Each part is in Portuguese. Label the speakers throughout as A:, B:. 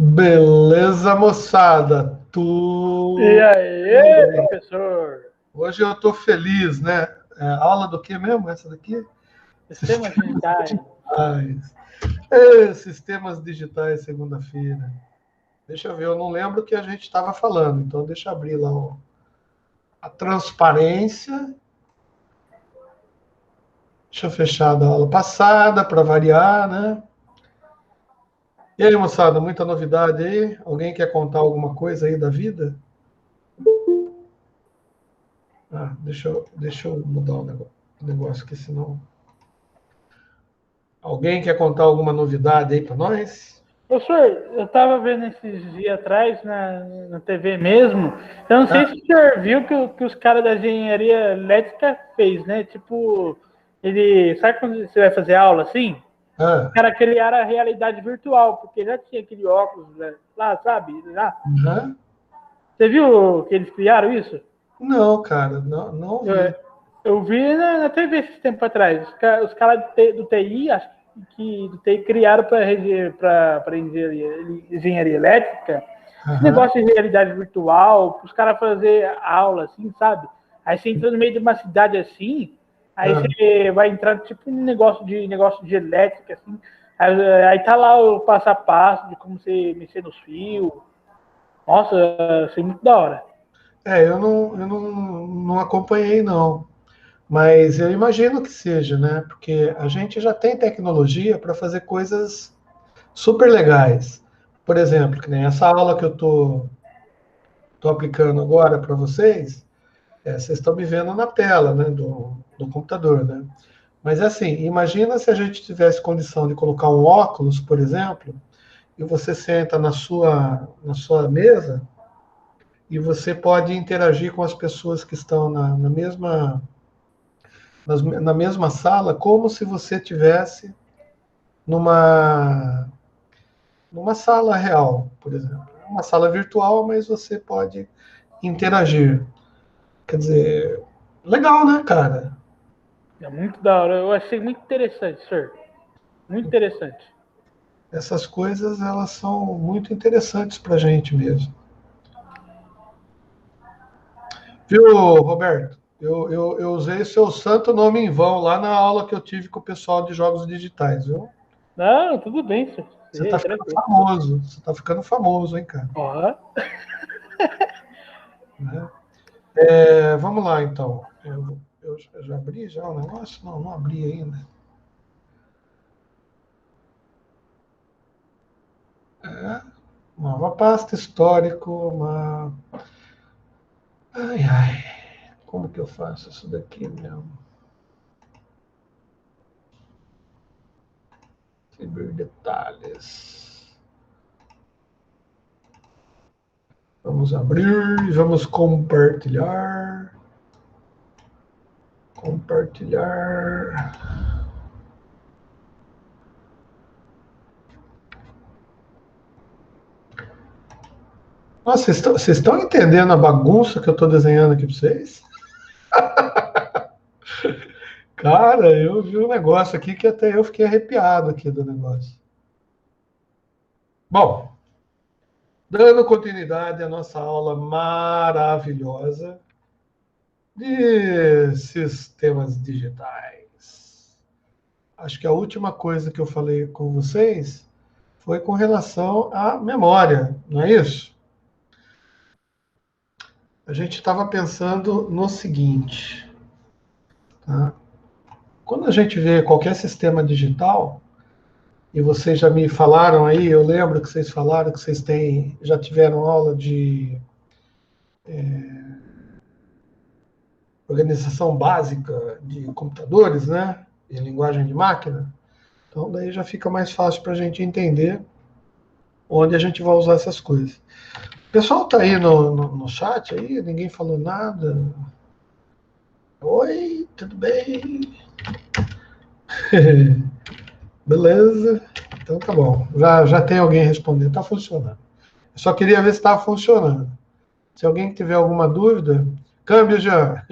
A: Beleza, moçada?
B: E
A: Tudo
B: aí,
A: bem?
B: professor?
A: Hoje eu tô feliz, né? Aula do que mesmo? Essa daqui?
B: Sistemas
A: Sistemas
B: digitais.
A: digitais. Sistemas digitais, segunda-feira. Deixa eu ver, eu não lembro o que a gente estava falando, então deixa eu abrir lá a transparência. Deixa eu fechar da aula passada para variar, né? E aí, moçada, muita novidade aí? Alguém quer contar alguma coisa aí da vida? Deixa eu mudar o negócio aqui, senão. Alguém quer contar alguma novidade aí para nós?
B: Professor, eu estava vendo esses dias atrás na TV mesmo. Eu não sei
A: Ah,
B: se o senhor viu que os caras da engenharia elétrica fez, né? Tipo, ele. Sabe quando você vai fazer aula assim? Os
A: ah,
B: caras criaram a realidade virtual, porque já tinha aquele óculos né, lá, sabe? Lá.
A: aham.
B: Você viu que eles criaram isso?
A: Não, cara, não, não
B: Eu,
A: vi.
B: eu vi na TV esses tempos atrás. Os caras do TI, acho que do TI criaram para engenharia elétrica esse
A: Aham,
B: negócio de realidade virtual, para os caras fazer aula, assim, sabe? Aí você entra no meio de uma cidade assim, aí
A: ah.
B: você vai entrar tipo um negócio de elétrica, assim. Aí tá lá o passo a passo de como você mexer nos fios. Nossa, isso é muito da hora.
A: Eu não acompanhei, não. Mas eu imagino que seja, né? Porque a gente já tem tecnologia para fazer coisas super legais. Por exemplo, que nem essa aula que eu tô aplicando agora para vocês, vocês estão me vendo na tela, né, do computador, né? Mas é assim, imagina se a gente tivesse condição de colocar um óculos, por exemplo, e você senta na sua mesa e você pode interagir com as pessoas que estão na mesma sala, como se você tivesse numa, numa sala real, por exemplo. É uma sala virtual, mas você pode interagir. Quer dizer, legal, né, cara?
B: É muito da hora. Eu achei muito interessante, senhor. Muito interessante.
A: Essas coisas, elas são muito interessantes para a gente mesmo. Viu, Roberto? Eu usei seu santo nome em vão lá na aula que eu tive com o pessoal de jogos digitais, viu?
B: Não, tudo bem, senhor.
A: Você tá ficando
B: Tranquilo.
A: famoso. Você tá ficando famoso, hein, cara?
B: Ó,
A: Né? Vamos lá, então. Eu já abri já o negócio? Não, não abri ainda. É, nova pasta histórico, uma. Ai, ai. Como que eu faço isso daqui mesmo? Ciber detalhes. Vamos abrir, vamos compartilhar. Compartilhar. Nossa, vocês estão entendendo a bagunça que eu estou desenhando aqui para vocês? Cara, eu vi um negócio aqui que até eu fiquei arrepiado aqui do negócio. Bom, dando continuidade à nossa aula maravilhosa de sistemas digitais. Acho que a última coisa que eu falei com vocês foi com relação à memória, não é isso? A gente estava pensando no seguinte, tá? Quando a gente vê qualquer sistema digital, e vocês já me falaram aí, eu lembro que vocês falaram que vocês já tiveram aula de organização básica de computadores, né? E linguagem de máquina. Então, daí já fica mais fácil para a gente entender onde a gente vai usar essas coisas. O pessoal está aí no chat aí, ninguém falou nada. Oi, tudo bem? Beleza? Então tá bom. Já tem alguém respondendo, está funcionando. Eu só queria ver se estava funcionando. Se alguém tiver alguma dúvida, câmbio já.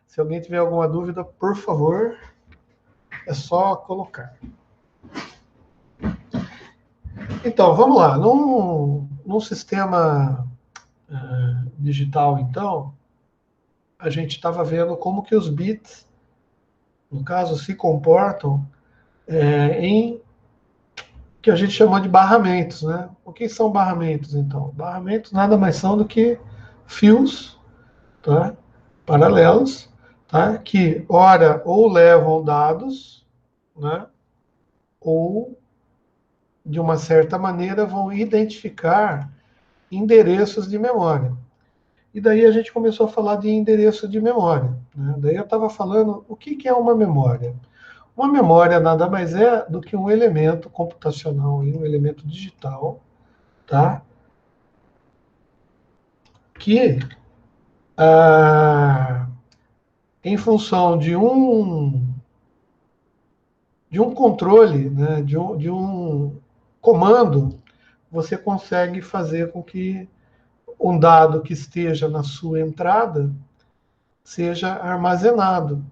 A: Se alguém tiver alguma dúvida, por favor, é só colocar. Então, vamos lá. Num sistema digital, então, a gente estava vendo como que os bits, no caso, se comportam em que a gente chamou de barramentos, né? O que são barramentos, então? Barramentos nada mais são do que fios, tá? Paralelos, tá? Que ora ou levam dados, né? Ou de uma certa maneira vão identificar endereços de memória. E daí a gente começou a falar de endereço de memória, né? Daí eu estava falando o que é uma memória. Uma memória nada mais é do que um elemento computacional e um elemento digital, tá? Que, ah, em função de um controle, né, de um comando, você consegue fazer com que um dado que esteja na sua entrada seja armazenado.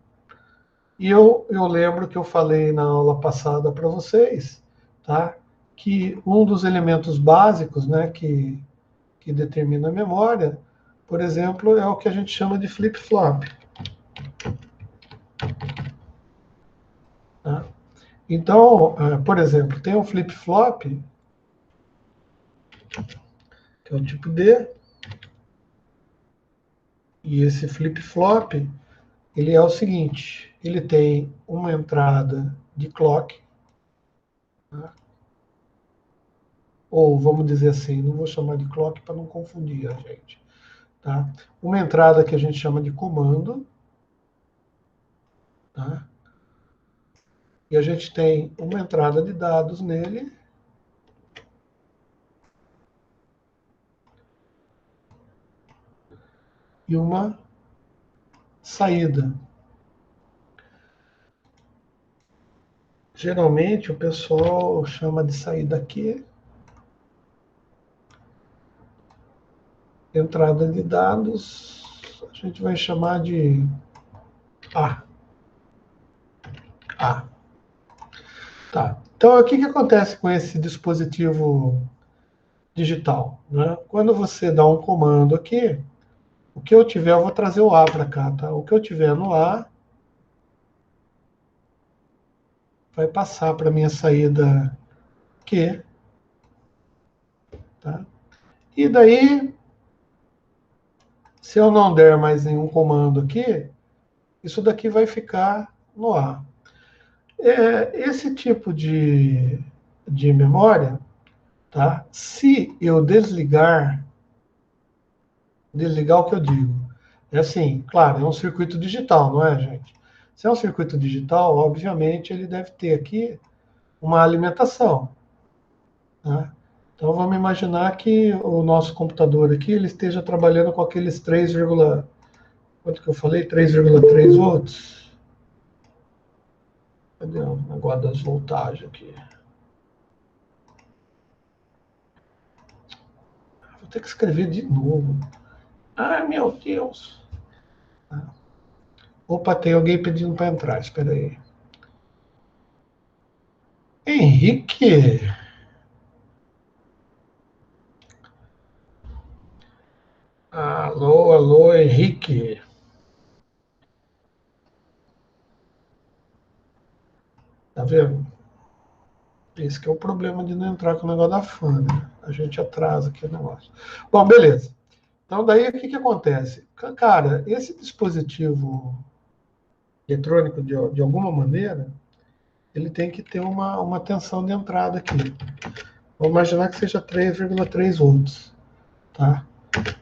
A: E eu lembro que eu falei na aula passada para vocês, tá, que um dos elementos básicos, né, que determina a memória, por exemplo, é o que a gente chama de flip-flop. Tá? Então, por exemplo, tem um flip-flop, que é o tipo D, e esse flip-flop, ele é o seguinte, ele tem uma entrada de clock, tá? Ou vamos dizer assim, não vou chamar de clock para não confundir a gente. Tá? Uma entrada que a gente chama de comando, tá? E a gente tem uma entrada de dados nele, e uma saída. Geralmente o pessoal chama de saída aqui, entrada de dados, a gente vai chamar de A. A. Tá. Então, o que acontece com esse dispositivo digital? Né? Quando você dá um comando aqui, o que eu tiver, eu vou trazer o A para cá, tá? O que eu tiver no A vai passar para a minha saída Q, tá? E daí, se eu não der mais nenhum comando aqui, isso daqui vai ficar no A. Esse tipo de memória, tá? Se eu desligar o que eu digo, é assim, claro, é um circuito digital, não é, gente? Se é um circuito digital, obviamente ele deve ter aqui uma alimentação, né? Então vamos imaginar que o nosso computador aqui ele esteja trabalhando com aqueles 3, quanto que eu falei? 3,3 volts. Cadê o negócio das voltagens aqui? Vou ter que escrever de novo. Ai, meu Deus. Opa, tem alguém pedindo para entrar. Espera aí. Henrique? Alô, alô, Henrique. Tá vendo? Esse que é o problema de não entrar com o negócio da fã, né? A gente atrasa aqui o negócio. Bom, beleza. Então, daí o que acontece? Cara, esse dispositivo eletrônico, de alguma maneira, ele tem que ter uma tensão de entrada aqui. Vamos imaginar que seja 3,3 volts. Tá?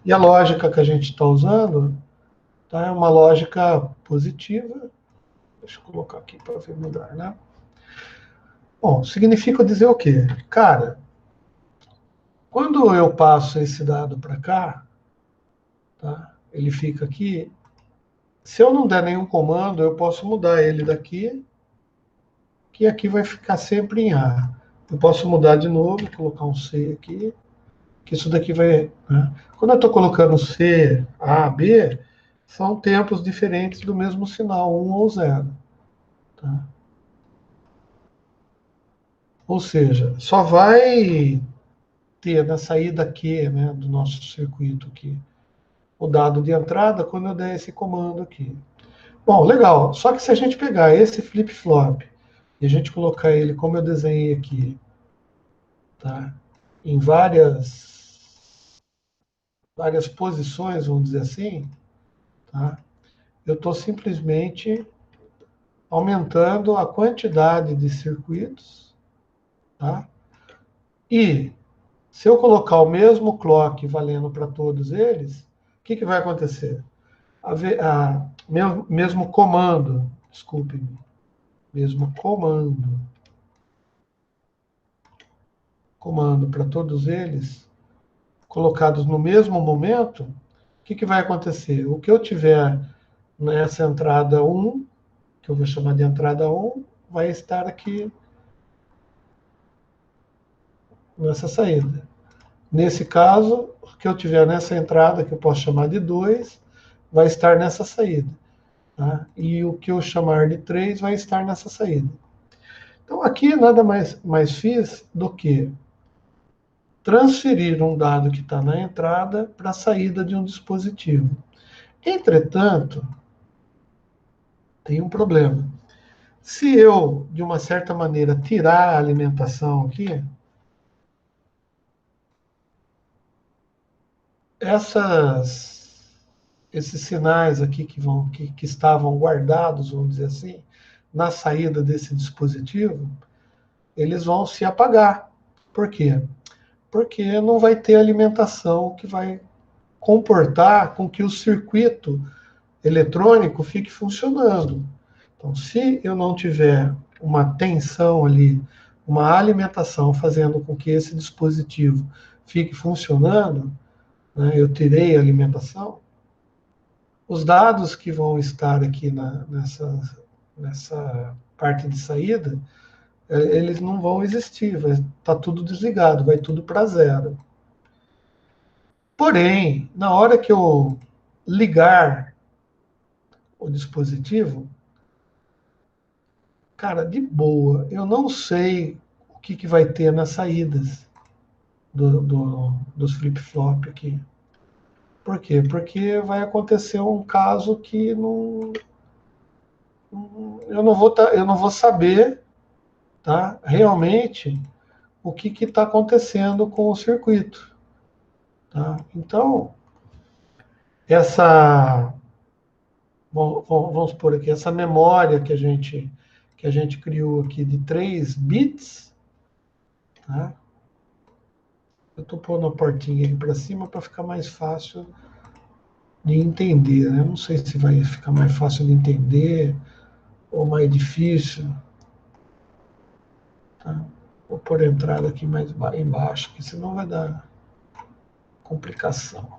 A: E a lógica que a gente está usando, tá, é uma lógica positiva. Deixa eu colocar aqui para ver melhor, né? Bom, significa dizer o quê? Cara, quando eu passo esse dado para cá, tá, ele fica aqui. Se eu não der nenhum comando, eu posso mudar ele daqui, que aqui vai ficar sempre em A. Eu posso mudar de novo, colocar um C aqui, que isso daqui vai. Né? Quando eu estou colocando C, A, B, são tempos diferentes do mesmo sinal, 1 ou 0. Tá? Ou seja, só vai ter na saída Q, né, do nosso circuito aqui, o dado de entrada quando eu der esse comando aqui. Bom, legal. Só que se a gente pegar esse flip-flop e a gente colocar ele como eu desenhei aqui, tá, em várias posições, vamos dizer assim, tá, eu estou simplesmente aumentando a quantidade de circuitos, tá? E se eu colocar o mesmo clock valendo para todos eles, o que vai acontecer? Mesmo comando, desculpe-me, mesmo comando para todos eles, colocados no mesmo momento, o que vai acontecer? O que eu tiver nessa entrada 1, que eu vou chamar de entrada 1, vai estar aqui nessa saída. Nesse caso, o que eu tiver nessa entrada, que eu posso chamar de 2, vai estar nessa saída. Tá? E o que eu chamar de 3 vai estar nessa saída. Então, aqui nada mais fiz do que transferir um dado que está na entrada para a saída de um dispositivo. Entretanto, tem um problema. Se eu, de uma certa maneira, tirar a alimentação aqui, esses sinais aqui que estavam guardados, vamos dizer assim, na saída desse dispositivo, eles vão se apagar. Por quê? Porque não vai ter alimentação que vai comportar com que o circuito eletrônico fique funcionando. Então, se eu não tiver uma tensão ali, uma alimentação fazendo com que esse dispositivo fique funcionando, né, eu tirei a alimentação, os dados que vão estar aqui nessa parte de saída, eles não vão existir, vai estar tudo desligado, vai tudo para zero. Porém, na hora que eu ligar o dispositivo, cara, de boa, eu não sei o que vai ter nas saídas dos flip-flop aqui. Por quê? Porque vai acontecer um caso que eu não vou saber, tá, realmente o que está acontecendo com o circuito. Tá? Então, essa, vamos supor aqui, essa memória que a gente criou aqui de 3 bits, tá? Eu estou pondo a portinha aqui para cima para ficar mais fácil de entender. Né? Não sei se vai ficar mais fácil de entender ou mais difícil. Tá? Vou pôr a entrada aqui mais embaixo, porque senão vai dar complicação.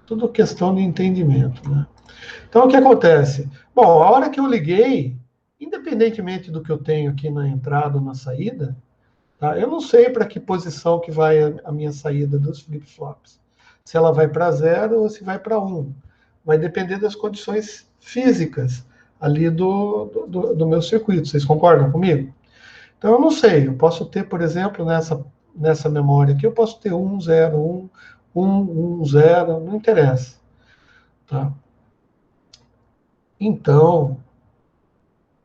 A: Tudo questão de entendimento. Né? Então, o que acontece? Bom, a hora que eu liguei, independentemente do que eu tenho aqui na entrada ou na saída, tá? Eu não sei para que posição que vai a minha saída dos flip-flops. Se ela vai para 0 ou se vai para 1. Vai depender das condições físicas ali do meu circuito. Vocês concordam comigo? Então, eu não sei. Eu posso ter, por exemplo, nessa memória aqui, eu posso ter 1, 0, 1, 1, 1, 0, não interessa. Tá? Então,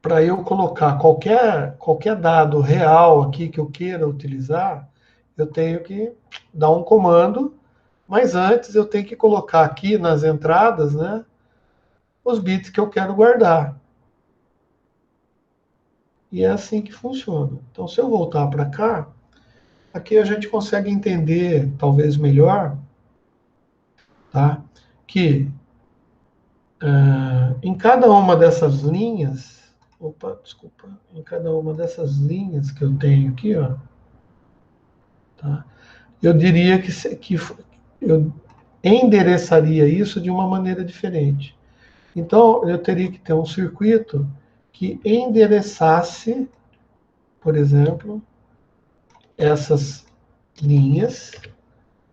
A: para eu colocar qualquer dado real aqui que eu queira utilizar, eu tenho que dar um comando, mas antes eu tenho que colocar aqui nas entradas, né, os bits que eu quero guardar. E é assim que funciona. Então, se eu voltar para cá, aqui a gente consegue entender, talvez melhor, tá, que em cada uma dessas linhas, desculpa, em cada uma dessas linhas que eu tenho aqui, ó, tá, eu diria que eu endereçaria isso de uma maneira diferente. Então, eu teria que ter um circuito que endereçasse, por exemplo, essas linhas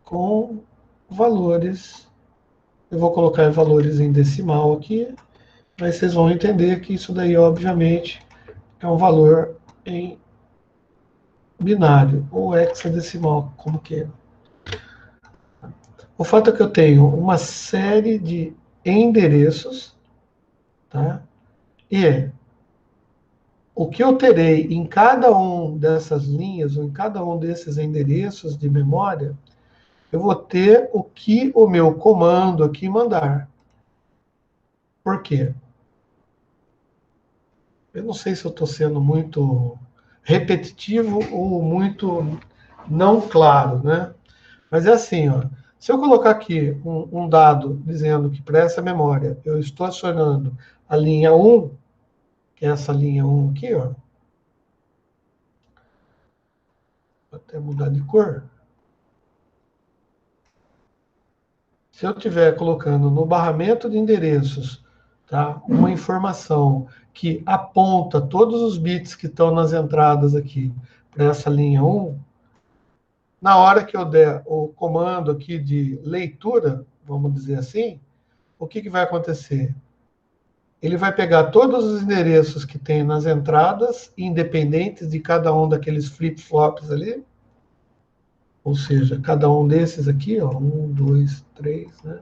A: com valores. Eu vou colocar em valores em decimal aqui, mas vocês vão entender que isso daí, obviamente, é um valor em binário ou hexadecimal, como queira. O fato é que eu tenho uma série de endereços, tá? E o que eu terei em cada um dessas linhas, ou em cada um desses endereços de memória, eu vou ter o que o meu comando aqui mandar. Por quê? Eu não sei se eu estou sendo muito repetitivo ou muito não claro, né? Mas é assim, ó. Se eu colocar aqui um dado dizendo que para essa memória eu estou acionando a linha 1, que é essa linha 1 aqui, ó. Vou até mudar de cor. Se eu estiver colocando no barramento de endereços, tá, uma informação que aponta todos os bits que estão nas entradas aqui para essa linha 1, na hora que eu der o comando aqui de leitura, vamos dizer assim, o que, que vai acontecer? Ele vai pegar todos os endereços que tem nas entradas, independentes de cada um daqueles flip-flops ali, ou seja, cada um desses aqui, ó, 1, 2, 3, né,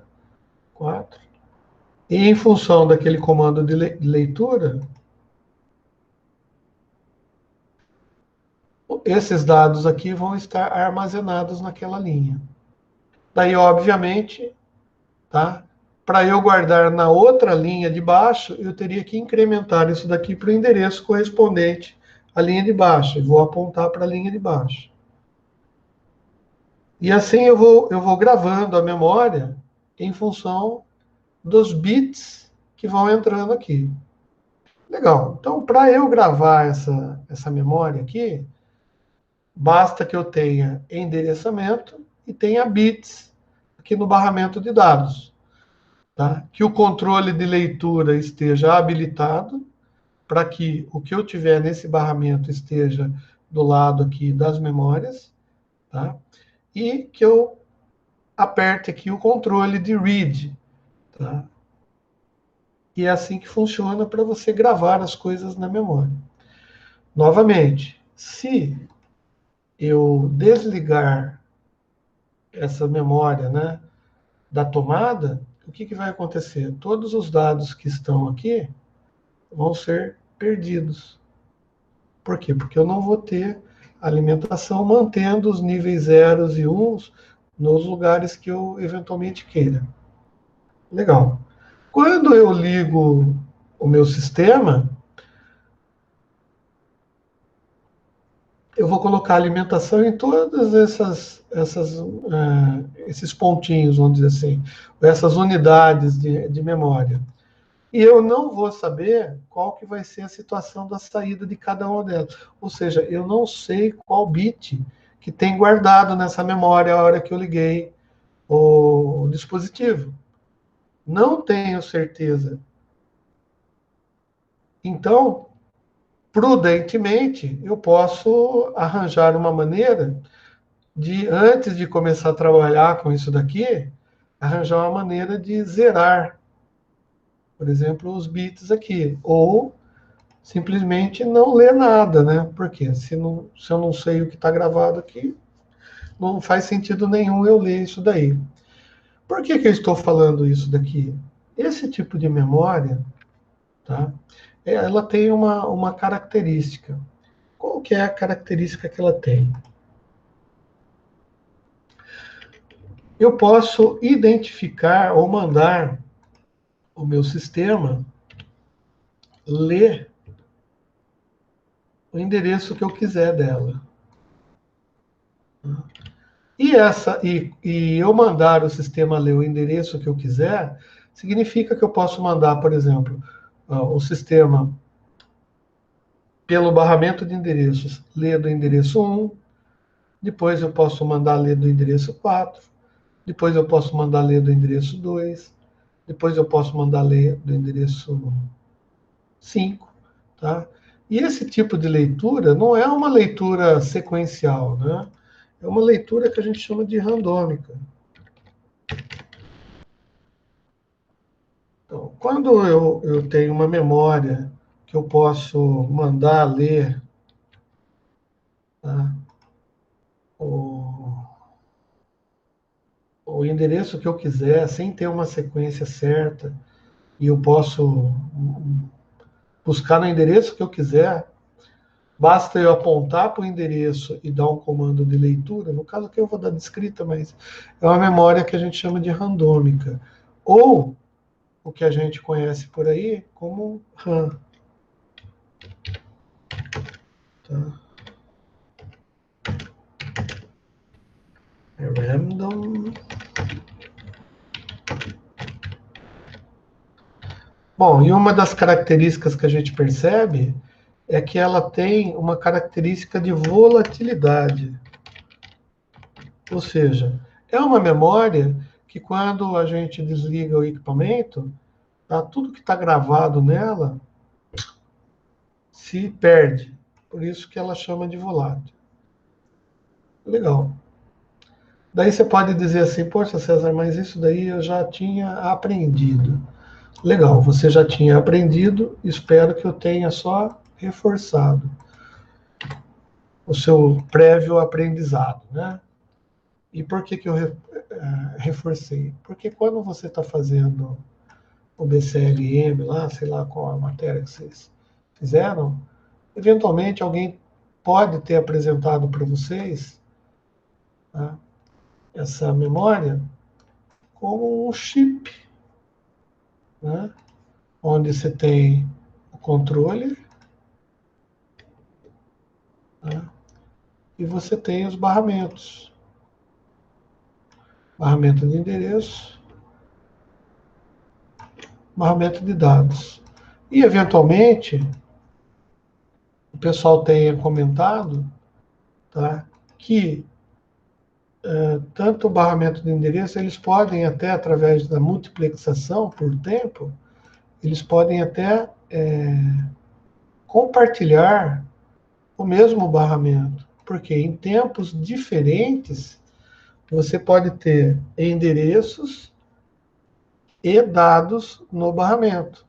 A: 4. E em função daquele comando de leitura, esses dados aqui vão estar armazenados naquela linha. Daí, obviamente, tá? Para eu guardar na outra linha de baixo, eu teria que incrementar isso daqui para o endereço correspondente à linha de baixo. E vou apontar para a linha de baixo. E assim eu vou gravando a memória em função dos bits que vão entrando aqui. Legal. Então, para eu gravar essa memória aqui, basta que eu tenha endereçamento e tenha bits aqui no barramento de dados. Tá? Que o controle de leitura esteja habilitado para que o que eu tiver nesse barramento esteja do lado aqui das memórias, tá? E que eu aperte aqui o controle de read, tá? E é assim que funciona para você gravar as coisas na memória. Novamente, se eu desligar essa memória, né, da tomada, o que, que vai acontecer? Todos os dados que estão aqui vão ser perdidos. Por quê? Porque eu não vou ter alimentação mantendo os níveis zeros e uns nos lugares que eu eventualmente queira. Legal. Quando eu ligo o meu sistema, eu vou colocar alimentação em todas esses pontinhos, vamos dizer assim, essas unidades de memória. E eu não vou saber qual que vai ser a situação da saída de cada uma delas. Ou seja, eu não sei qual bit que tem guardado nessa memória a hora que eu liguei o dispositivo. Não tenho certeza. Então, prudentemente, eu posso arranjar uma maneira de, antes de começar a trabalhar com isso daqui, arranjar uma maneira de zerar, por exemplo, os bits aqui. Ou simplesmente não ler nada, né? Porque se eu não sei o que está gravado aqui, não faz sentido nenhum eu ler isso daí. Por que, que eu estou falando isso daqui? Esse tipo de memória, tá? Ela tem uma característica. Qual que é a característica que ela tem? Eu posso identificar ou mandar o meu sistema ler o endereço que eu quiser dela. E eu mandar o sistema ler o endereço que eu quiser, significa que eu posso mandar, por exemplo, o sistema, pelo barramento de endereços, ler do endereço 1, depois eu posso mandar ler do endereço 4, depois eu posso mandar ler do endereço 2, depois eu posso mandar ler do endereço 5, tá? E esse tipo de leitura não é uma leitura sequencial, né? É uma leitura que a gente chama de randômica. Então, quando eu tenho uma memória que eu posso mandar ler, tá? o endereço que eu quiser, sem ter uma sequência certa, e eu posso buscar no endereço que eu quiser. Basta eu apontar para o endereço e dar um comando de leitura. No caso aqui eu vou dar de escrita, mas é uma memória que a gente chama de randômica. Ou o que a gente conhece por aí como RAM. Tá? É random. Bom, e uma das características que a gente percebe é que ela tem uma característica de volatilidade. Ou seja, é uma memória que quando a gente desliga o equipamento, tá, tudo que está gravado nela se perde. Por isso que ela chama de volátil. Legal. Daí você pode dizer assim, poxa, César, mas isso daí eu já tinha aprendido. Legal, você já tinha aprendido, espero que eu tenha só reforçado o seu prévio aprendizado, né? E por que eu reforcei? Porque quando você está fazendo o BCLM lá, sei lá qual a matéria que vocês fizeram, eventualmente alguém pode ter apresentado para vocês, tá, essa memória como um chip, né, onde você tem o controle, tá, e você tem os barramentos. Barramento de endereço, barramento de dados. E, eventualmente, o pessoal tenha comentado, tá, que tanto o barramento de endereço, eles podem até, através da multiplexação por tempo, eles podem até compartilhar o mesmo barramento. Porque em tempos diferentes, você pode ter endereços e dados no barramento.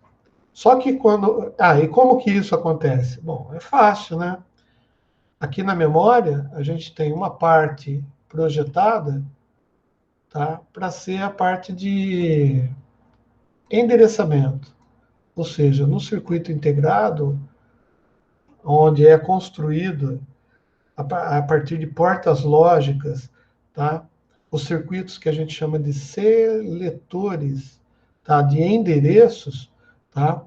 A: Só que quando... e como que isso acontece? Bom, é fácil, né? Aqui na memória, a gente tem uma parte projetada, tá, para ser a parte de endereçamento. Ou seja, no circuito integrado, onde é construído a partir de portas lógicas, tá, os circuitos que a gente chama de seletores, tá, de endereços, tá,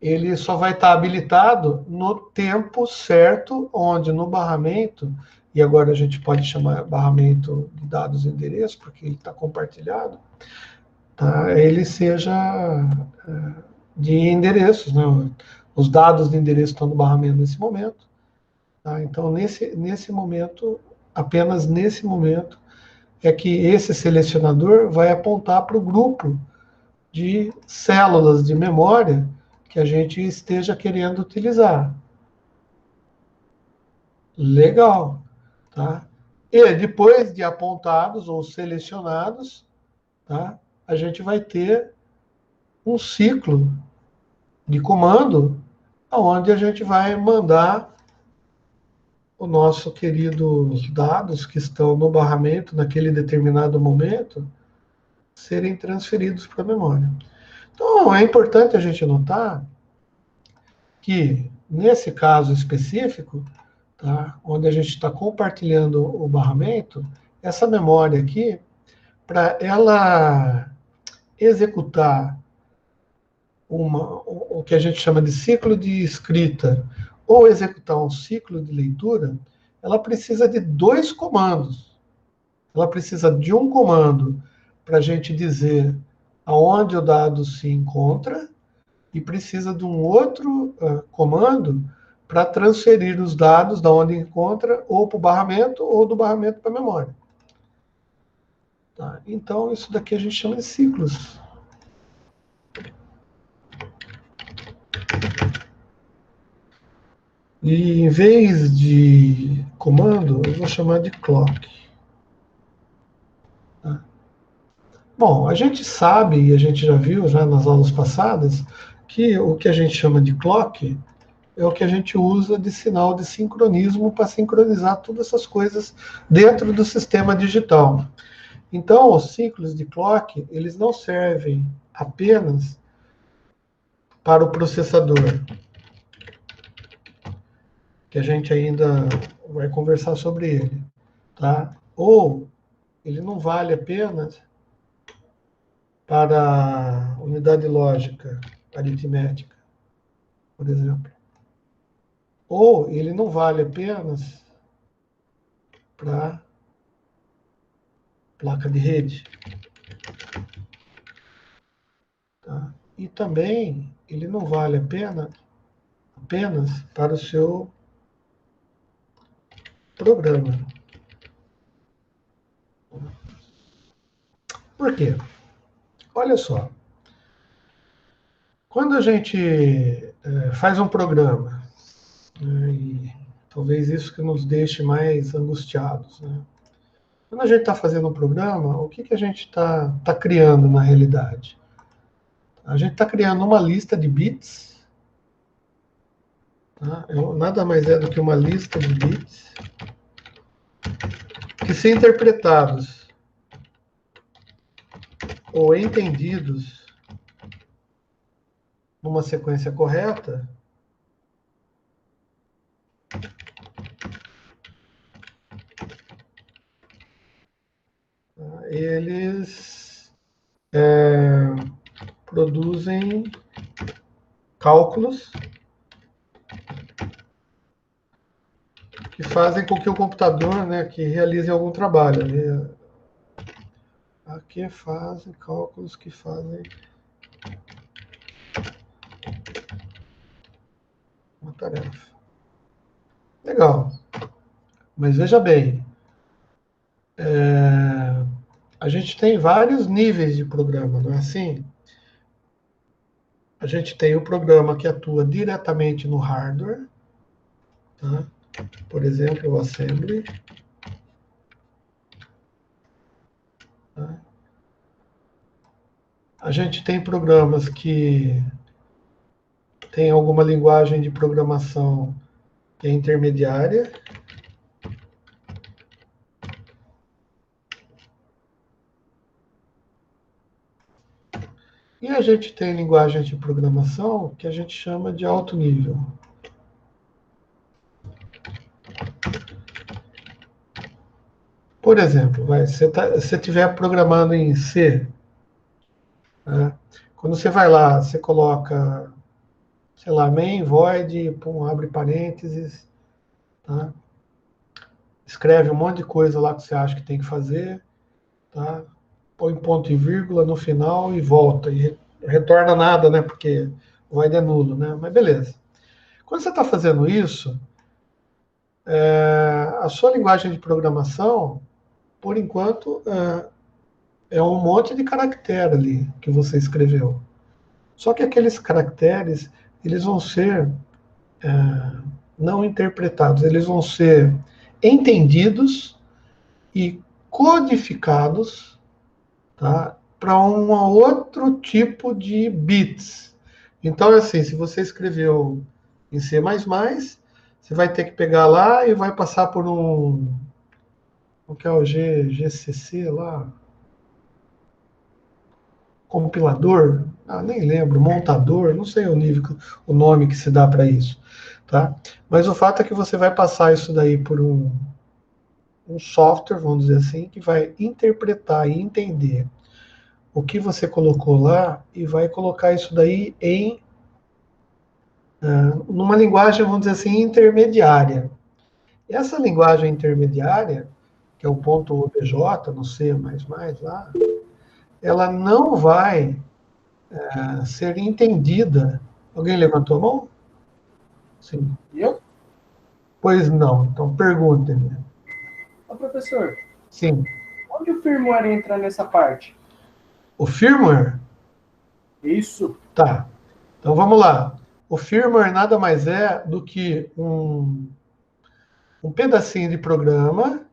A: ele só vai estar habilitado no tempo certo, onde no barramento, e agora a gente pode chamar barramento de dados e endereços, porque ele está compartilhado, tá, ele seja de endereços, né? Os dados de endereço estão no barramento nesse momento, tá? Então, nesse momento, apenas nesse momento, é que esse selecionador vai apontar para o grupo de células de memória que a gente esteja querendo utilizar. Legal, tá? E depois de apontados ou selecionados, tá, a gente vai ter um ciclo de comando onde a gente vai mandar o nosso queridos dados que estão no barramento naquele determinado momento serem transferidos para a memória. Então, é importante a gente notar que, nesse caso específico, tá, onde a gente está compartilhando o barramento, essa memória aqui, para ela executar o que a gente chama de ciclo de escrita ou executar um ciclo de leitura, ela precisa de dois comandos. Ela precisa de um comando para a gente dizer aonde o dado se encontra e precisa de um outro comando para transferir os dados da onde encontra ou para o barramento ou do barramento para a memória. Tá? Então, isso daqui a gente chama de ciclos. E em vez de comando, eu vou chamar de clock. Tá? Bom, a gente sabe, e a gente já viu já nas aulas passadas, que o que a gente chama de clock é o que a gente usa de sinal de sincronismo para sincronizar todas essas coisas dentro do sistema digital. Então, os ciclos de clock, eles não servem apenas para o processador, que a gente ainda vai conversar sobre ele, tá? Ou ele não vale apenas para a unidade lógica aritmética, por exemplo. Ou ele não vale apenas para placa de rede. Tá? E também ele não vale apenas para o seu programa. Por quê? Olha só. Quando a gente faz um programa, né, e talvez isso que nos deixe mais angustiados, né? Quando a gente está fazendo um programa, o que a gente está criando na realidade? A gente está criando uma lista de bits, tá? Nada mais é do que uma lista de bits que, se interpretados ou entendidos numa sequência correta, eles produzem cálculos que fazem com que o computador, né, que realize algum trabalho. Aqui fazem cálculos que fazem uma tarefa. Legal. Mas veja bem, a gente tem vários níveis de programa, não é assim? A gente tem o programa que atua diretamente no hardware, tá? Por exemplo, o assembly. Tá? A gente tem programas que tem alguma linguagem de programação que é intermediária. E a gente tem linguagens de programação que a gente chama de alto nível. Por exemplo, se você estiver programando em C, né? Quando você vai lá, você coloca, sei lá, main, void, abre parênteses, tá? Escreve um monte de coisa lá que você acha que tem que fazer, tá? Põe ponto e vírgula no final e volta. E retorna nada, né? Porque o void é nulo, né? Mas beleza. Quando você está fazendo isso, a sua linguagem de programação, por enquanto, é um monte de caractere ali que você escreveu. Só que aqueles caracteres, eles vão ser não interpretados, eles vão ser entendidos e codificados, tá, para um outro tipo de bits. Então, assim, se você escreveu em C++, você vai ter que pegar lá e vai passar por o que é o GCC lá, compilador, nem lembro, montador, não sei o nome que se dá para isso, tá? Mas o fato é que você vai passar isso daí por um software, vamos dizer assim, que vai interpretar e entender o que você colocou lá e vai colocar isso daí em numa linguagem, vamos dizer assim, intermediária. E essa linguagem intermediária, que é o ponto .obj, no C++ lá, ela não vai ser entendida. Alguém levantou a mão? Sim.
C: E eu?
A: Pois não. Então perguntem-me.
C: Ô, professor,
A: Sim.
C: onde o firmware entra nessa parte?
A: O firmware?
C: Isso.
A: Tá. Então vamos lá. O firmware nada mais é do que um pedacinho de programa,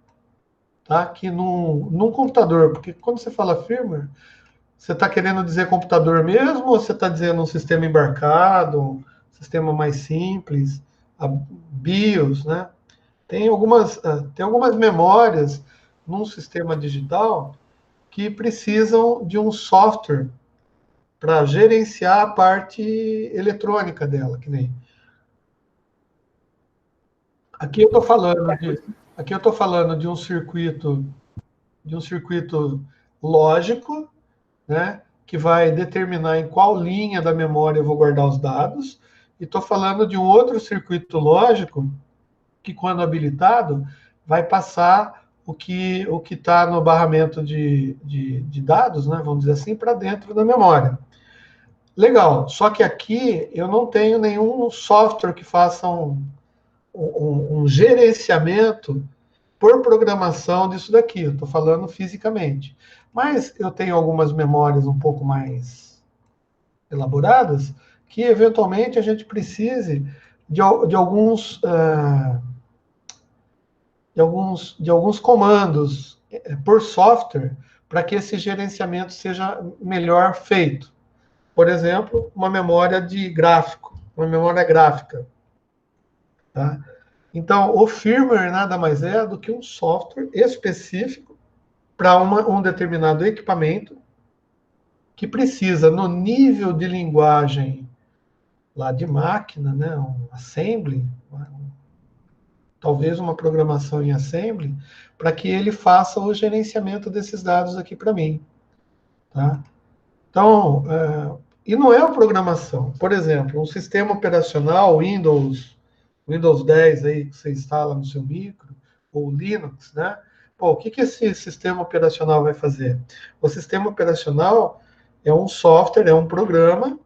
A: tá? Que num computador, porque quando você fala firmware, você está querendo dizer computador mesmo ou você está dizendo um sistema embarcado, um sistema mais simples, a BIOS, né? Tem algumas memórias num sistema digital que precisam de um software para gerenciar a parte eletrônica dela, que nem. Aqui eu estou falando de um circuito lógico, né, que vai determinar em qual linha da memória eu vou guardar os dados, e estou falando de um outro circuito lógico que, quando habilitado, vai passar o que está no barramento de dados, né, vamos dizer assim, para dentro da memória. Legal, só que aqui eu não tenho nenhum software que faça um gerenciamento por programação disso daqui, eu estou falando fisicamente. Mas eu tenho algumas memórias um pouco mais elaboradas que, eventualmente, a gente precise de alguns comandos por software para que esse gerenciamento seja melhor feito. Por exemplo, uma memória gráfica. Tá? Então, o firmware nada mais é do que um software específico para um determinado equipamento que precisa, no nível de linguagem lá de máquina, né, um assembly, talvez uma programação em assembly, para que ele faça o gerenciamento desses dados aqui para mim. Tá? Então, e não é a programação. Por exemplo, um sistema operacional Windows 10 aí que você instala no seu micro, ou Linux, né? Pô, o que esse sistema operacional vai fazer? O sistema operacional é um software, é um programa,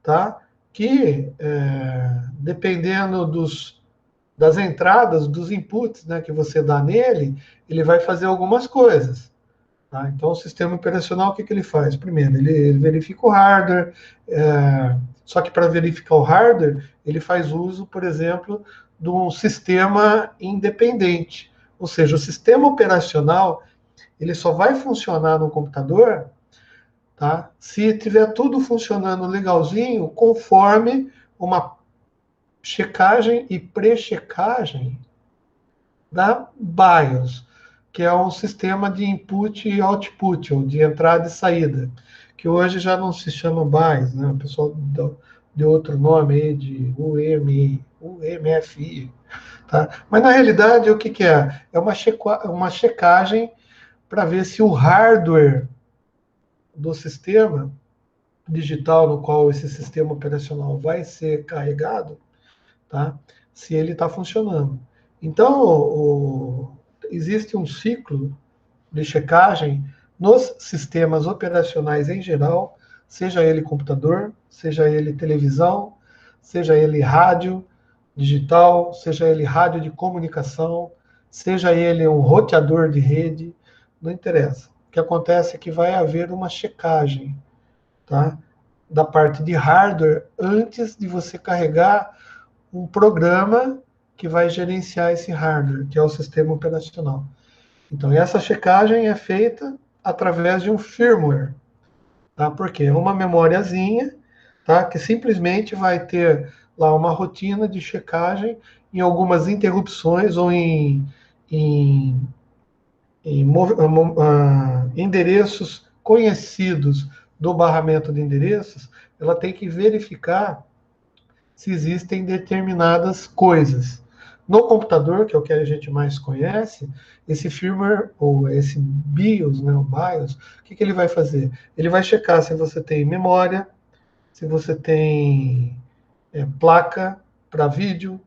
A: tá? Que, dependendo das entradas, dos inputs, né, que você dá nele, ele vai fazer algumas coisas. Tá? Então, o sistema operacional, o que ele faz? Primeiro, ele verifica o hardware, só que para verificar o hardware, ele faz uso, por exemplo, de um sistema independente. Ou seja, o sistema operacional, ele só vai funcionar no computador, tá, se tiver tudo funcionando legalzinho, conforme uma checagem e pré-checagem da BIOS, que é um sistema de input e output, ou de entrada e saída, que hoje já não se chama BIOS, né? O pessoal deu outro nome aí de UMFI. Tá? Mas, na realidade, o que é? É uma checagem para ver se o hardware do sistema digital no qual esse sistema operacional vai ser carregado, tá? Se ele está funcionando. Então, existe um ciclo de checagem nos sistemas operacionais em geral, seja ele computador, seja ele televisão, seja ele rádio digital, seja ele rádio de comunicação, seja ele um roteador de rede, não interessa. O que acontece é que vai haver uma checagem, tá, da parte de hardware antes de você carregar um programa que vai gerenciar esse hardware, que é o sistema operacional. Então, essa checagem é feita através de um firmware, tá? Porque é uma memóriazinha, tá, que simplesmente vai ter lá uma rotina de checagem em algumas interrupções ou em endereços conhecidos do barramento de endereços, ela tem que verificar se existem determinadas coisas. No computador, que é o que a gente mais conhece, esse firmware, ou esse BIOS, né, o BIOS, o que ele vai fazer? Ele vai checar se você tem memória, se você tem placa para vídeo,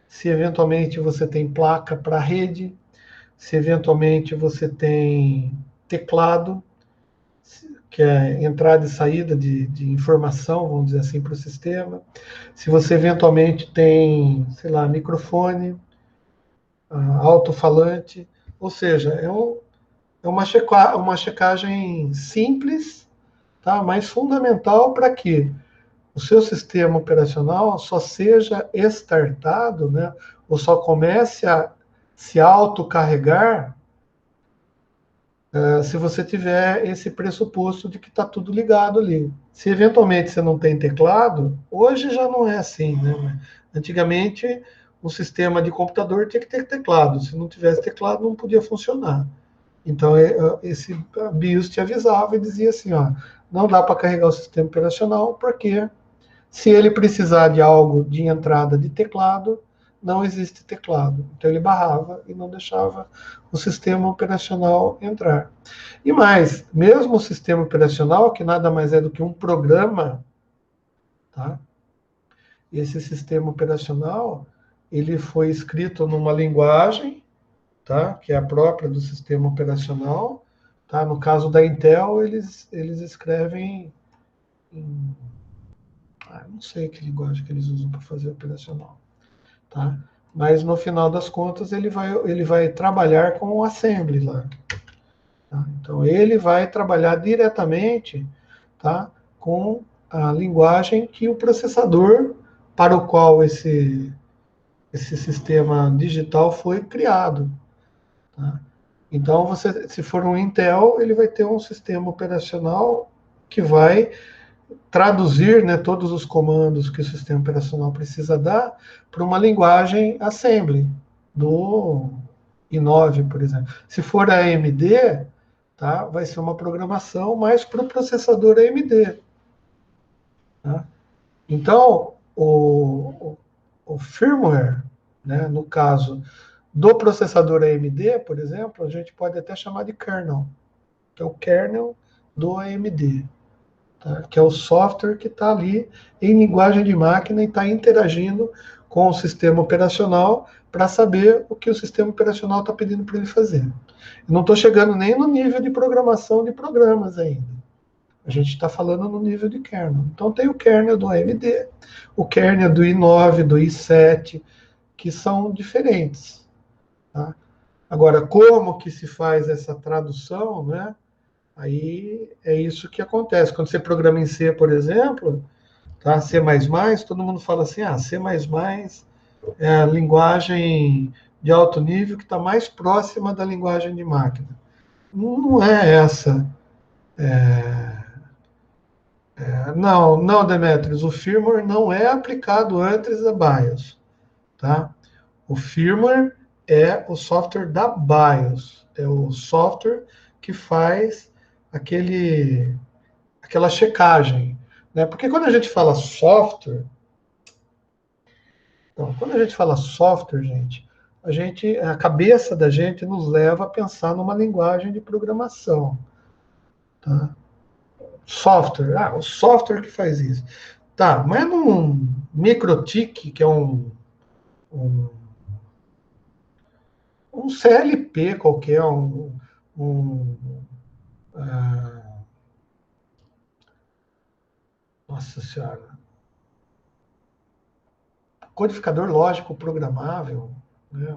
A: se eventualmente você tem placa para rede, se eventualmente você tem teclado, que é entrada e saída de informação, vamos dizer assim, para o sistema. Se você eventualmente tem, sei lá, microfone, alto-falante, ou seja, é uma checagem simples, tá? Mas fundamental para que o seu sistema operacional só seja startado, né? Ou só comece a se autocarregar se você tiver esse pressuposto de que está tudo ligado ali. Se eventualmente você não tem teclado, hoje já não é assim, né? Antigamente, um sistema de computador tinha que ter teclado. Se não tivesse teclado, não podia funcionar. Então, esse BIOS te avisava e dizia assim, ó, não dá para carregar o sistema operacional, porque se ele precisar de algo de entrada de teclado, não existe teclado. Então, ele barrava e não deixava o sistema operacional entrar. E mais, mesmo o sistema operacional, que nada mais é do que um programa, tá? Esse sistema operacional, ele foi escrito numa linguagem, tá? Que é a própria do sistema operacional, tá? No caso da Intel, eles escrevem em, não sei que linguagem que eles usam para fazer operacional, tá? Mas no final das contas ele vai trabalhar com o assembly lá, tá? Então ele vai trabalhar diretamente, tá? Com a linguagem que o processador para o qual esse sistema digital foi criado, tá? Então, você, se for um Intel, ele vai ter um sistema operacional que vai traduzir, né, todos os comandos que o sistema operacional precisa dar para uma linguagem assembly do i9, por exemplo. Se for a AMD, tá, vai ser uma programação mais para o processador AMD. Tá? Então, o firmware, né, no caso do processador AMD, por exemplo, a gente pode até chamar de kernel, que é o kernel do AMD, tá? Que é o software que está ali em linguagem de máquina e está interagindo com o sistema operacional para saber o que o sistema operacional está pedindo para ele fazer. Eu não estou chegando nem no nível de programação de programas ainda. A gente está falando no nível de kernel. Então tem o kernel do AMD, o kernel do i9, do i7, que são diferentes. Tá? Agora, como que se faz essa tradução, né? Aí é isso que acontece. Quando você programa em C, por exemplo, tá? C++, todo mundo fala assim, C++ é a linguagem de alto nível que está mais próxima da linguagem de máquina. Não é essa. Não, Demetrios, o firmware não é aplicado antes da BIOS, tá? O firmware é o software da BIOS, é o software que faz aquela checagem, né? Porque quando a gente fala software, então, quando a gente fala software, a cabeça da gente nos leva a pensar numa linguagem de programação, tá? Software, o software que faz isso. Tá, mas num MikroTik, que é um, um CLP qualquer, um nossa senhora, codificador lógico programável, né?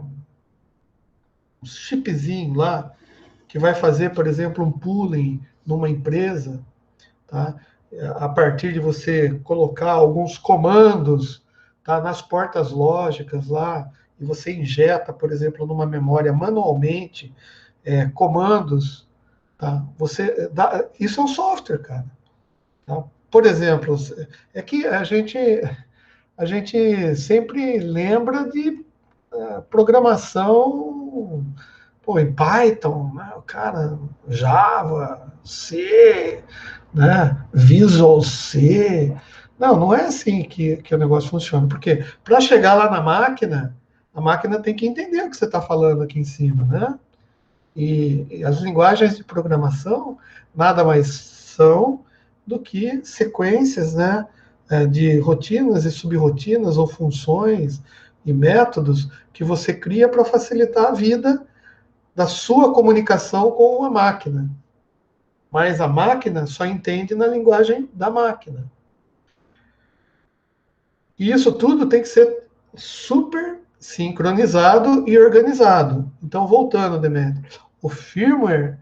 A: Um chipzinho lá, que vai fazer, por exemplo, um pooling numa empresa, tá? A partir de você colocar alguns comandos, tá, nas portas lógicas lá, e você injeta, por exemplo, numa memória manualmente, comandos, tá? Isso é um software, cara. Tá? Por exemplo, é que a gente sempre lembra de programação, pô, em Python, né? Cara, Java, C, né? Visual C. Não é assim que o negócio funciona. Porque para chegar lá na máquina, a máquina tem que entender o que você está falando aqui em cima, né? E as linguagens de programação nada mais são do que sequências, né, de rotinas e subrotinas ou funções e métodos que você cria para facilitar a vida da sua comunicação com a máquina. Mas a máquina só entende na linguagem da máquina. E isso tudo tem que ser super sincronizado e organizado. Então, voltando, Demetrio, o firmware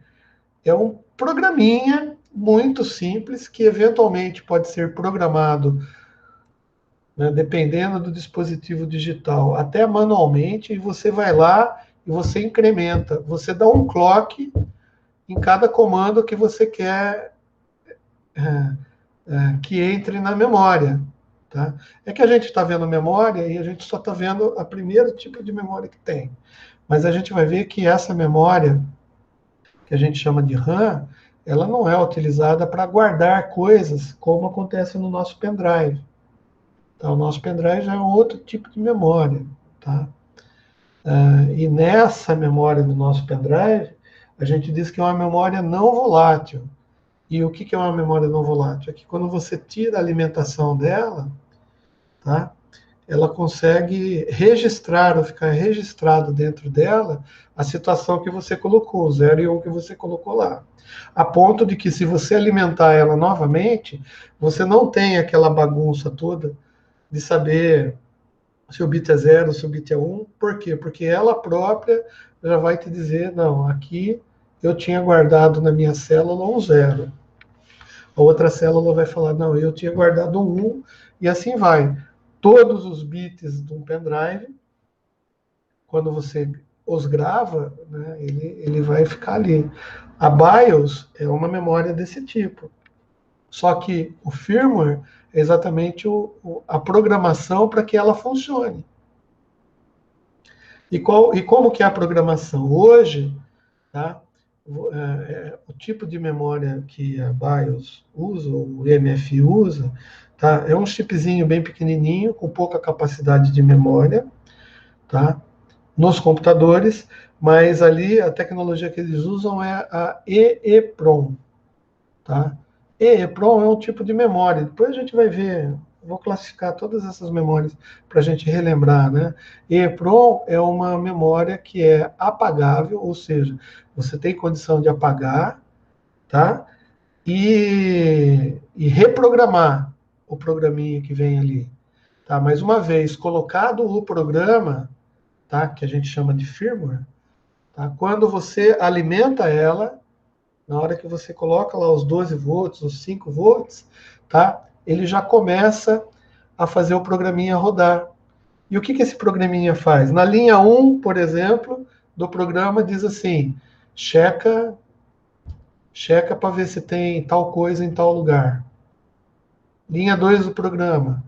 A: é um programinha muito simples que eventualmente pode ser programado, né, dependendo do dispositivo digital, até manualmente, e você vai lá e você incrementa. Você dá um clock em cada comando que você quer que entre na memória. Tá? É que a gente está vendo memória e a gente só está vendo a primeiro tipo de memória que tem. Mas a gente vai ver que essa memória que a gente chama de RAM, ela não é utilizada para guardar coisas como acontece no nosso pendrive. Então, o nosso pendrive já é um outro tipo de memória, tá? E nessa memória do nosso pendrive, a gente diz que é uma memória não volátil. E o que é uma memória não volátil? É que quando você tira a alimentação dela, tá? Ela consegue registrar, ou ficar registrado dentro dela, a situação que você colocou, o 0 e 1 que você colocou lá. A ponto de que, se você alimentar ela novamente, você não tem aquela bagunça toda de saber se o bit é 0, se o bit é 1. Por quê? Porque ela própria já vai te dizer, não, aqui eu tinha guardado na minha célula um 0. A outra célula vai falar, não, eu tinha guardado um 1, e assim vai. Todos os bits de um pendrive, quando você os grava, né, ele vai ficar ali. A BIOS é uma memória desse tipo. Só que o firmware é exatamente a programação para que ela funcione. E como que é a programação? Hoje, tá, o tipo de memória que a BIOS usa, o MFI usa, tá, é um chipzinho bem pequenininho, com pouca capacidade de memória, tá, nos computadores, mas ali a tecnologia que eles usam é a EEPROM, tá? EEPROM é um tipo de memória. Depois a gente vai ver, vou classificar todas essas memórias para a gente relembrar, né? EEPROM é uma memória que é apagável, ou seja, você tem condição de apagar, tá? E reprogramar o programinha que vem ali, tá? Mas uma vez colocado o programa, tá? Que a gente chama de firmware, tá? Quando você alimenta ela, na hora que você coloca lá os 12 volts, os 5 volts, tá? Ele já começa a fazer o programinha rodar. E o que esse programinha faz? Na linha 1, por exemplo, do programa diz assim, checa para ver se tem tal coisa em tal lugar. Linha 2 do programa,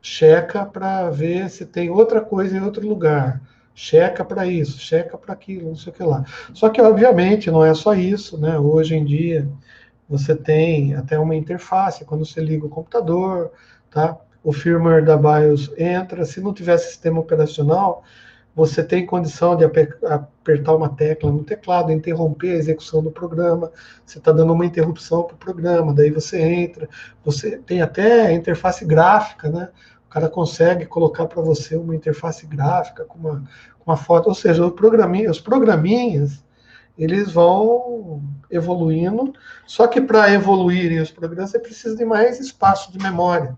A: checa para ver se tem outra coisa em outro lugar. Checa para isso, checa para aquilo, não sei o que lá. Só que, obviamente, não é só isso, né? Hoje em dia, você tem até uma interface, quando você liga o computador, tá? O firmware da BIOS entra, se não tiver sistema operacional, você tem condição de apertar uma tecla no teclado, interromper a execução do programa, você está dando uma interrupção para o programa, daí você entra, você tem até interface gráfica, né? O cara consegue colocar para você uma interface gráfica com uma foto, ou seja, os programinhas, eles vão evoluindo, só que para evoluírem os programas, você precisa de mais espaço de memória.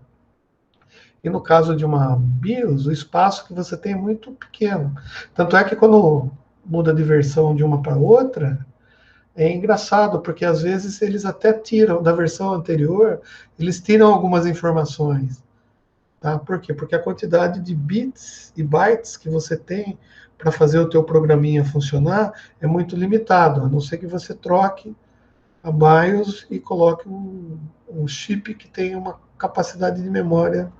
A: E no caso de uma BIOS, o espaço que você tem é muito pequeno. Tanto é que quando muda de versão de uma para outra, é engraçado, porque às vezes eles até tiram da versão anterior, eles tiram algumas informações. Tá? Por quê? Porque a quantidade de bits e bytes que você tem para fazer o teu programinha funcionar é muito limitado, a não ser que você troque a BIOS e coloque um chip que tenha uma capacidade de memória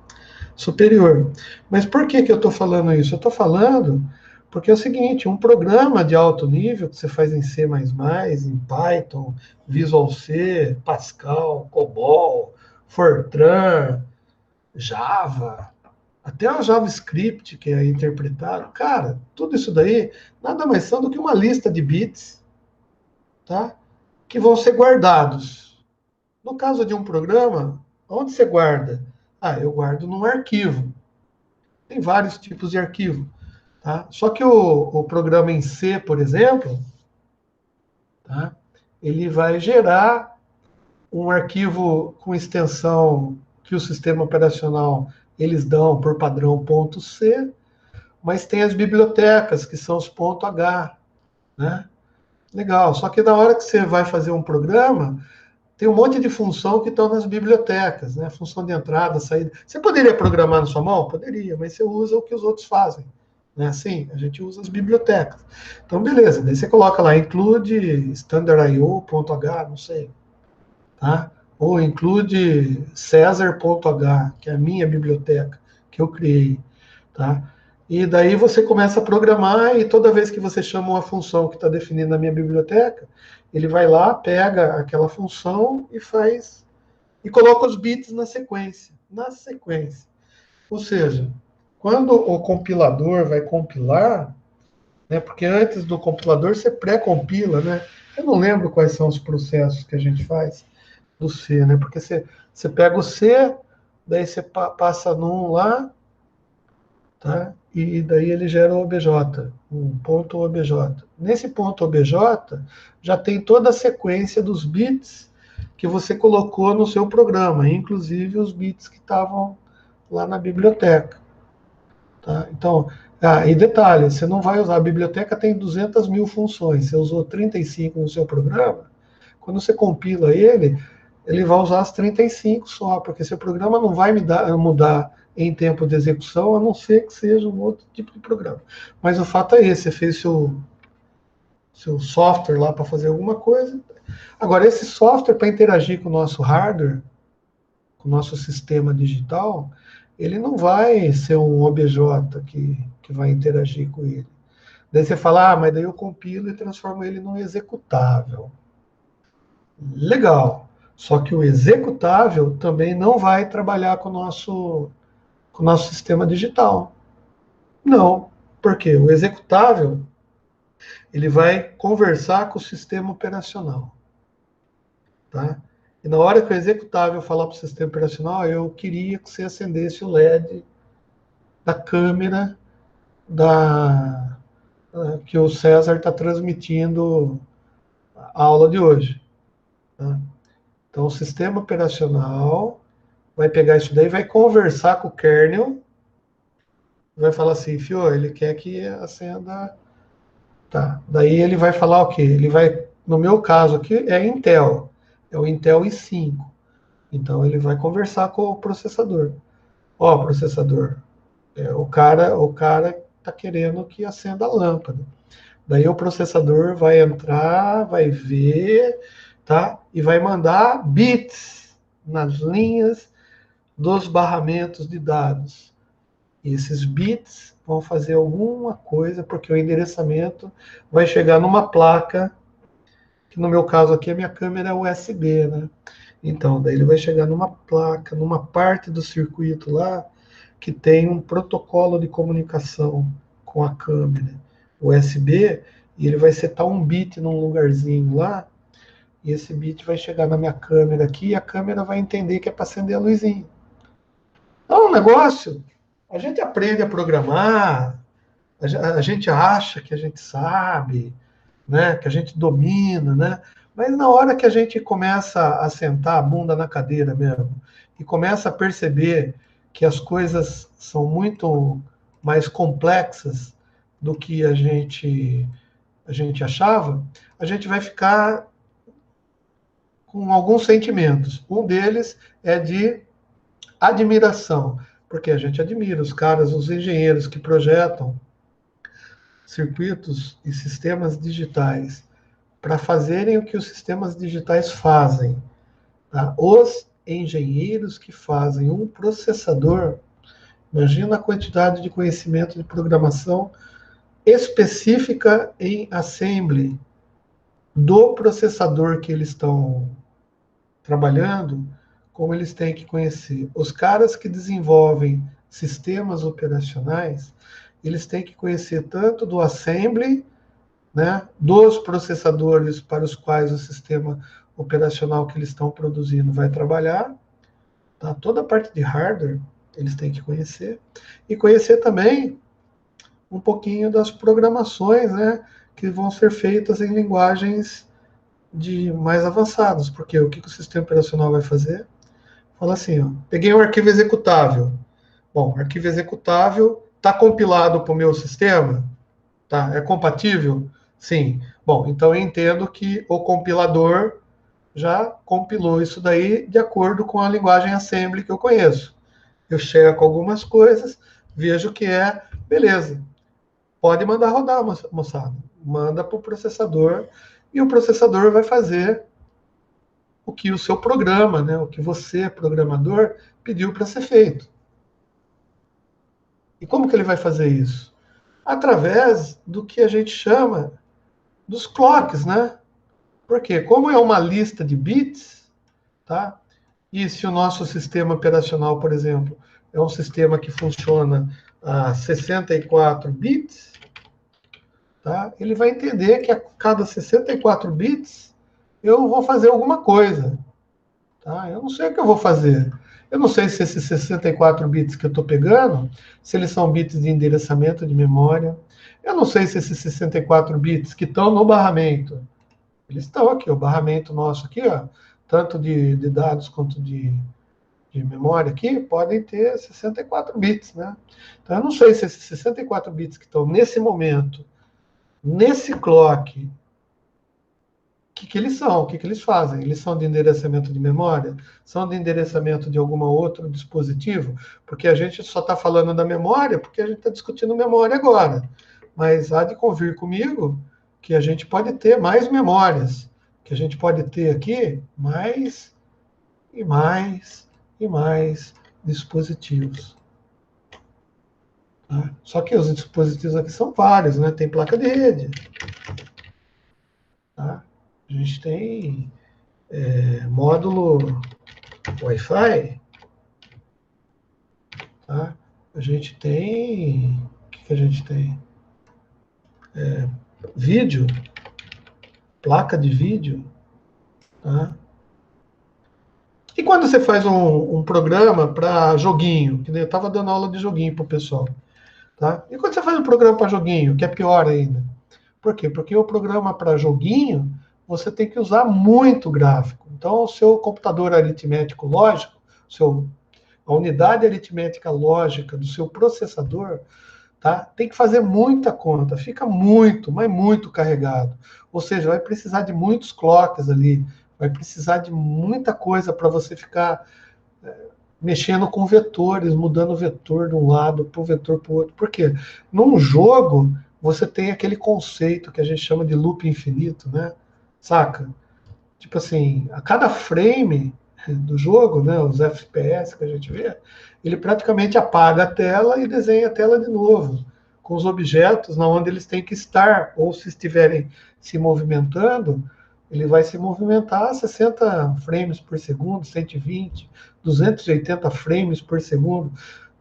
A: superior. Mas por que eu estou falando isso? Eu estou falando porque é o seguinte, um programa de alto nível que você faz em C++, em Python, Visual C, Pascal, COBOL, Fortran, Java, até o JavaScript que é interpretado, cara, tudo isso daí nada mais são do que uma lista de bits, tá? Que vão ser guardados. No caso de um programa, onde você guarda? Ah, eu guardo num arquivo. Tem vários tipos de arquivo. Tá? Só que o programa em C, por exemplo, tá? Ele vai gerar um arquivo com extensão que o sistema operacional eles dão por padrão .c, mas tem as bibliotecas, que são os .h. Né? Legal, só que na hora que você vai fazer um programa, tem um monte de função que estão nas bibliotecas, né? Função de entrada, saída. Você poderia programar na sua mão? Poderia, mas você usa o que os outros fazem. Né? Assim, a gente usa as bibliotecas. Então, beleza, daí você coloca lá, include standard.io.h, não sei. Tá? Ou include Caesar.h, que é a minha biblioteca, que eu criei. Tá? E daí você começa a programar e toda vez que você chama uma função que está definida na minha biblioteca, ele vai lá, pega aquela função e faz e coloca os bits na sequência. Na sequência. Ou seja, quando o compilador vai compilar, né, porque antes do compilador você pré-compila, né? Eu não lembro quais são os processos que a gente faz do C, né? Porque você pega o C, daí você passa num lá, tá? E daí ele gera o obj, um ponto obj. Nesse ponto obj já tem toda a sequência dos bits que você colocou no seu programa, inclusive os bits que estavam lá na biblioteca. Tá? Então, e detalhe, você não vai usar, a biblioteca tem 200 mil funções, você usou 35 no seu programa, quando você compila ele, ele vai usar as 35 só, porque seu programa não vai mudar em tempo de execução, a não ser que seja um outro tipo de programa. Mas o fato é esse, você fez seu software lá para fazer alguma coisa. Agora, esse software, para interagir com o nosso hardware, com o nosso sistema digital, ele não vai ser um obj que vai interagir com ele. Daí você fala, mas daí eu compilo e transformo ele num executável. Legal. Só que o executável também não vai trabalhar com o nosso sistema digital. Não. Por quê? O executável ele vai conversar com o sistema operacional. Tá? E na hora que o executável falar para o sistema operacional, eu queria que você acendesse o LED da câmera que o César está transmitindo a aula de hoje. Tá? Então, o sistema operacional vai pegar isso daí, vai conversar com o kernel, vai falar assim, fio, ele quer que acenda. Tá. Daí ele vai falar o quê? Ele vai, no meu caso aqui, é Intel, é o Intel i5. Então ele vai conversar com o processador. Ó, processador, o cara está querendo que acenda a lâmpada. Daí o processador vai entrar, vai ver, tá? E vai mandar bits nas linhas dos barramentos de dados. E esses bits vão fazer alguma coisa, porque o endereçamento vai chegar numa placa, que no meu caso aqui a minha câmera é USB, né? Então, daí ele vai chegar numa placa, numa parte do circuito lá, que tem um protocolo de comunicação com a câmera USB, e ele vai setar um bit num lugarzinho lá, e esse bit vai chegar na minha câmera aqui, e a câmera vai entender que é para acender a luzinha. Então, é um negócio, a gente aprende a programar, a gente acha que a gente sabe, né, que a gente domina, né? Mas na hora que a gente começa a sentar a bunda na cadeira mesmo e começa a perceber que as coisas são muito mais complexas do que a gente achava, a gente vai ficar com alguns sentimentos. Um deles é de admiração, porque a gente admira os caras, os engenheiros que projetam circuitos e sistemas digitais para fazerem o que os sistemas digitais fazem. Tá? Os engenheiros que fazem um processador, imagina a quantidade de conhecimento de programação específica em assembly do processador que eles estão trabalhando, como eles têm que conhecer. Os caras que desenvolvem sistemas operacionais, eles têm que conhecer tanto do assembly, né, dos processadores para os quais o sistema operacional que eles estão produzindo vai trabalhar, tá? Toda a parte de hardware eles têm que conhecer, e conhecer também um pouquinho das programações, né, que vão ser feitas em linguagens de mais avançadas, porque o que o sistema operacional vai fazer? Fala assim, ó, peguei um arquivo executável. Bom, arquivo executável está compilado para o meu sistema? Tá? É compatível? Sim. Bom, então eu entendo que o compilador já compilou isso daí de acordo com a linguagem assembly que eu conheço. Eu checo algumas coisas, vejo o que é, beleza. Pode mandar rodar, moçada. Manda para o processador e o processador vai fazer o que o seu programa, né, o que você, programador, pediu para ser feito. E como que ele vai fazer isso? Através do que a gente chama dos clocks, né? Porque como é uma lista de bits, tá? E se o nosso sistema operacional, por exemplo, é um sistema que funciona a 64 bits, tá? Ele vai entender que a cada 64 bits eu vou fazer alguma coisa. Tá? Eu não sei o que eu vou fazer. Eu não sei se esses 64 bits que eu estou pegando, se eles são bits de endereçamento de memória. Eu não sei se esses 64 bits que estão no barramento, eles estão aqui, o barramento nosso aqui, ó, tanto de dados quanto de memória aqui, podem ter 64 bits, né? Então eu não sei se esses 64 bits que estão nesse momento, nesse clock, que eles são, o que eles fazem? Eles são de endereçamento de memória? São de endereçamento de algum outro dispositivo? Porque a gente só está falando da memória porque a gente está discutindo memória agora. Mas há de convir comigo que a gente pode ter mais memórias, que a gente pode ter aqui mais e mais e mais dispositivos. Tá? Só que os dispositivos aqui são vários, né? Tem placa de rede. Tá? A gente tem módulo Wi-Fi, tá? A gente tem... O que a gente tem? Vídeo, placa de vídeo, tá? E quando você faz um programa para joguinho, que eu estava dando aula de joguinho para o pessoal, tá? E quando você faz um programa para joguinho, que é pior ainda? Por quê? Porque o programa para joguinho, você tem que usar muito gráfico. Então, o seu computador aritmético lógico, a unidade aritmética lógica do seu processador, tá? Tem que fazer muita conta, fica muito, mas muito carregado. Ou seja, vai precisar de muitos clocks ali, vai precisar de muita coisa para você ficar mexendo com vetores, mudando o vetor de um lado para o vetor para o outro. Por quê? Num jogo, você tem aquele conceito que a gente chama de loop infinito, né? Saca? Tipo assim, a cada frame do jogo, né, os FPS que a gente vê, ele praticamente apaga a tela e desenha a tela de novo, com os objetos na onde eles têm que estar, ou se estiverem se movimentando, ele vai se movimentar a 60 frames por segundo, 120, 280 frames por segundo.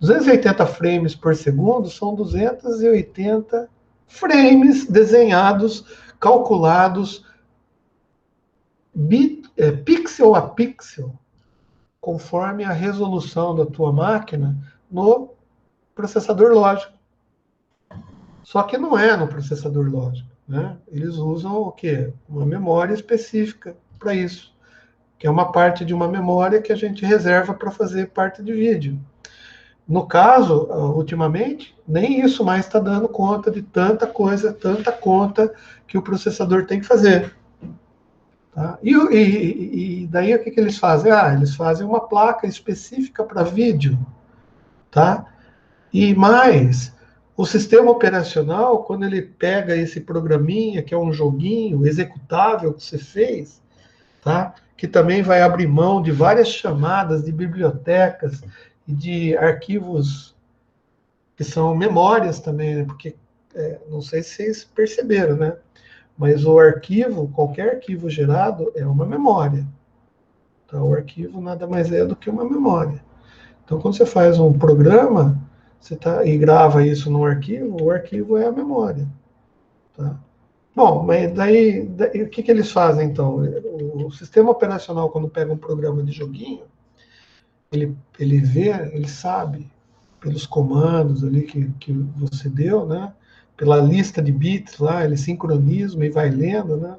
A: 280 frames por segundo são 280 frames desenhados, calculados, pixel a pixel, conforme a resolução da tua máquina no processador lógico. Só que não é no processador lógico, né? Eles usam o quê? Uma memória específica para isso, que é uma parte de uma memória que a gente reserva para fazer parte de vídeo. No caso, ultimamente, nem isso mais está dando conta de tanta coisa, tanta conta que o processador tem que fazer. Tá? E daí o que eles fazem? Eles fazem uma placa específica para vídeo. Tá? E mais, o sistema operacional, quando ele pega esse programinha, que é um joguinho executável que você fez, tá? Que também vai abrir mão de várias chamadas de bibliotecas e de arquivos que são memórias também, né? Porque não sei se vocês perceberam, né? Mas o arquivo, qualquer arquivo gerado, é uma memória. Então, o arquivo nada mais é do que uma memória. Então, quando você faz um programa e grava isso num arquivo, o arquivo é a memória. Tá? Bom, mas daí o que eles fazem, então? O sistema operacional, quando pega um programa de joguinho, ele vê, ele sabe, pelos comandos ali que você deu, né? Pela lista de bits lá, ele sincroniza e vai lendo, né?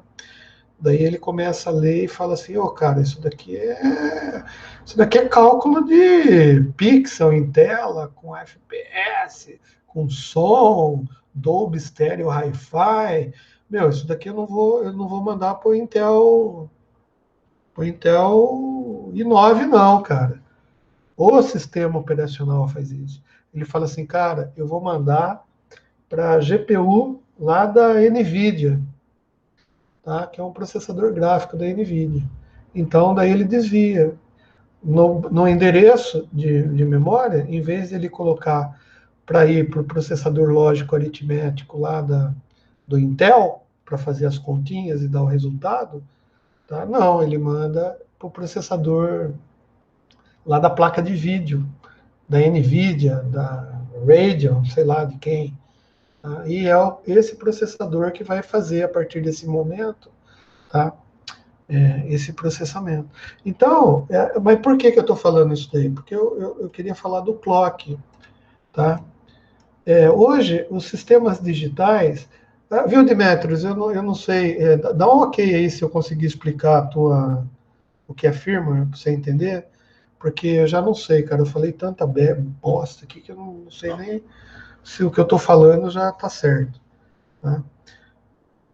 A: Daí ele começa a ler e fala assim, cara, isso daqui é cálculo de pixel em tela, com FPS, com som, Dolby Stereo Hi-Fi. Meu, isso daqui eu não vou mandar pro Intel i9 não, cara. O sistema operacional faz isso. Ele fala assim, cara, eu vou mandar para a GPU lá da NVIDIA, tá? Que é um processador gráfico da NVIDIA. Então, daí ele desvia. No endereço de memória, em vez de ele colocar para ir para o processador lógico aritmético lá do Intel, para fazer as continhas e dar o resultado, tá? Não, ele manda para o processador lá da placa de vídeo, da NVIDIA, da Radeon, sei lá de quem. Tá? E é esse processador que vai fazer, a partir desse momento, tá? Esse processamento. Então, mas por que eu estou falando isso daí? Porque eu queria falar do clock. Tá? Hoje, os sistemas digitais... Viu, Demetrios? Eu não sei... dá um ok aí se eu conseguir explicar o que é firmware, para você entender. Porque eu já não sei, cara. Eu falei tanta bosta aqui que eu não sei nem se o que eu estou falando já está certo. Tá?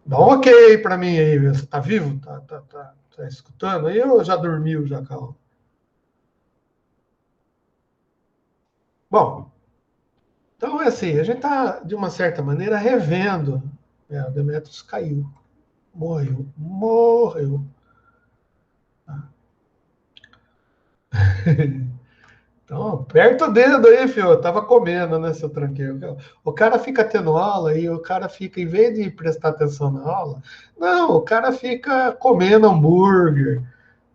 A: Dá um ok aí para mim aí. Você está vivo? Tá escutando? Aí eu já dormiu, já, calma. Bom, então é assim, a gente está, de uma certa maneira, revendo. O Demetrius caiu. Morreu. Então, aperta o dedo aí, filho. Eu tava comendo, né, seu tranqueiro? O cara fica tendo aula e o cara fica, em vez de prestar atenção na aula, não, o cara fica comendo hambúrguer,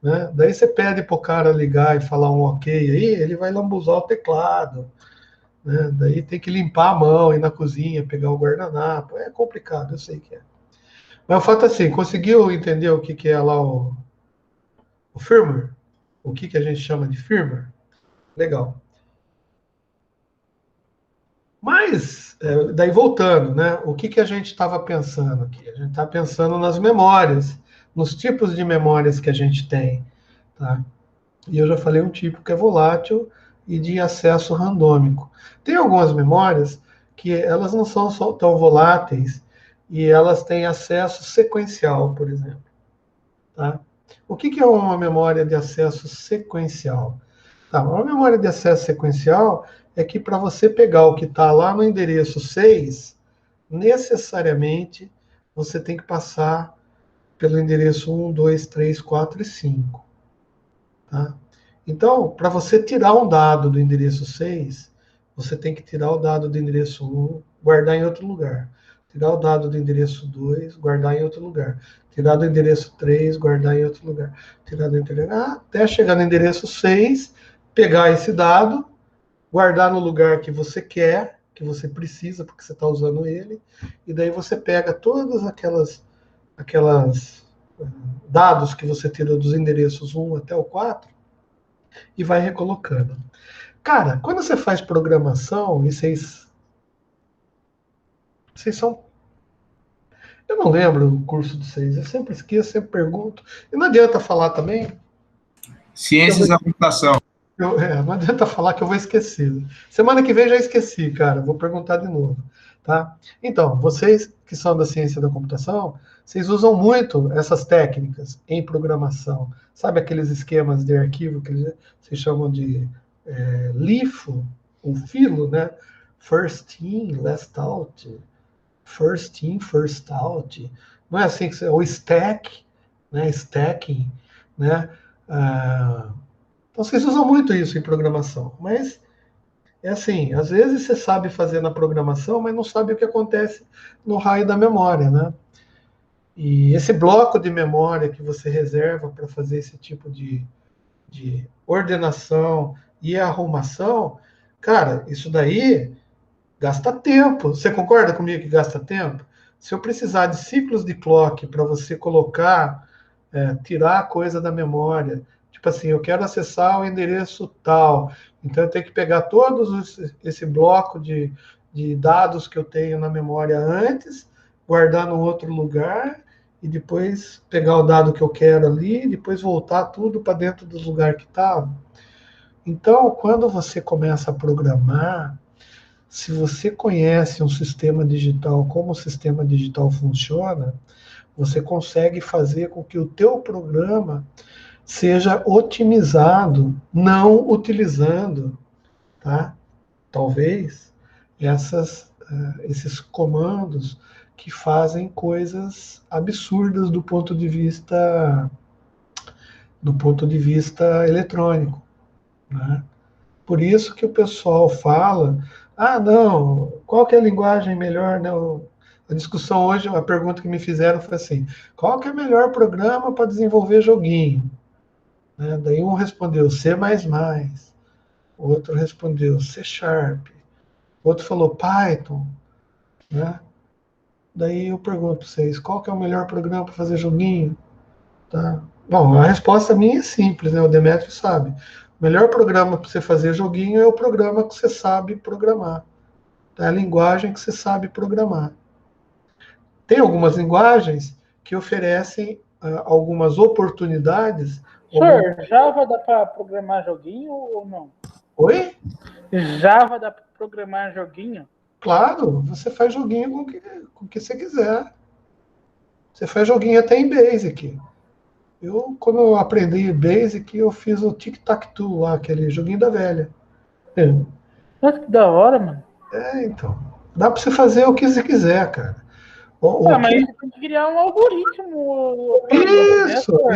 A: né? Daí você pede pro cara ligar e falar um ok aí, ele vai lambuzar o teclado, né? Daí tem que limpar a mão, ir na cozinha, pegar o guardanapo. É complicado, eu sei que é. Mas o fato é assim, conseguiu entender o que é lá o firmware? O que a gente chama de firmware? Legal. Mas, daí voltando, né? O que a gente estava pensando aqui? A gente está pensando nas memórias, nos tipos de memórias que a gente tem. Tá? E eu já falei um tipo que é volátil e de acesso randômico. Tem algumas memórias que elas não são tão voláteis e elas têm acesso sequencial, por exemplo. Tá? O que é uma memória de acesso sequencial? Tá, uma memória de acesso sequencial é que para você pegar o que está lá no endereço 6, necessariamente você tem que passar pelo endereço 1, 2, 3, 4 e 5. Tá? Então, para você tirar um dado do endereço 6, você tem que tirar o dado do endereço 1, guardar em outro lugar. Tirar o dado do endereço 2, guardar em outro lugar. Tirar do endereço 3, guardar em outro lugar. Tirar do endereço... até chegar no endereço 6, pegar esse dado, guardar no lugar que você quer, que você precisa, porque você está usando ele, e daí você pega todas aquelas dados que você tirou dos endereços 1 até o 4 e vai recolocando. Cara, quando você faz programação, e vocês são... Eu não lembro o curso de vocês, eu sempre esqueço, sempre pergunto. E não adianta falar também.
D: Ciências da computação.
A: Não adianta falar que eu vou esquecer. Semana que vem já esqueci, cara. Vou perguntar de novo. Tá? Então, vocês que são da ciência da computação, vocês usam muito essas técnicas em programação. Sabe aqueles esquemas de arquivo que vocês chamam de LIFO, ou filo, né? First in, last out. First in, first out. Não é assim que você... Ou stack, né? Stacking, né? Então, vocês usam muito isso em programação, mas é assim, às vezes você sabe fazer na programação, mas não sabe o que acontece no raio da memória, né? E esse bloco de memória que você reserva para fazer esse tipo de ordenação e arrumação, cara, isso daí gasta tempo. Você concorda comigo que gasta tempo? Se eu precisar de ciclos de clock para você colocar, tirar a coisa da memória, tipo assim, eu quero acessar o endereço tal, então eu tenho que pegar todos esse bloco de dados que eu tenho na memória antes, guardar no outro lugar, e depois pegar o dado que eu quero ali, e depois voltar tudo para dentro do lugar que estava. Então, quando você começa a programar, se você conhece um sistema digital, como o sistema digital funciona, você consegue fazer com que o teu programa seja otimizado, não utilizando, tá? Talvez esses comandos que fazem coisas absurdas do ponto de vista eletrônico, né? Por isso que o pessoal fala Ah, não, qual que é a linguagem melhor, né? A discussão hoje, a pergunta que me fizeram foi assim, qual que é o melhor programa para desenvolver joguinho? Né? Daí um respondeu C++, o outro respondeu C Sharp, o outro falou Python, né? Daí eu pergunto para vocês, qual que é o melhor programa para fazer joguinho? Tá? Bom, a resposta minha é simples, né? O Demetrio sabe. O melhor programa para você fazer joguinho é o programa que você sabe programar. Tá? É a linguagem que você sabe programar. Tem algumas linguagens que oferecem algumas oportunidades.
B: Senhor, Java dá para programar joguinho ou não?
A: Oi?
B: Java dá para programar joguinho?
A: Claro, você faz joguinho com o que você quiser. Você faz joguinho até em Basic. Quando eu aprendi Basic, eu fiz o Tic-Tac-Toe lá, aquele joguinho da velha.
B: Nossa, que da hora, mano.
A: Então. Dá para você fazer o que você quiser, cara. O
B: Mas
A: que...
B: você tem que criar um algoritmo para isso, né,
A: Isso,
B: senhor?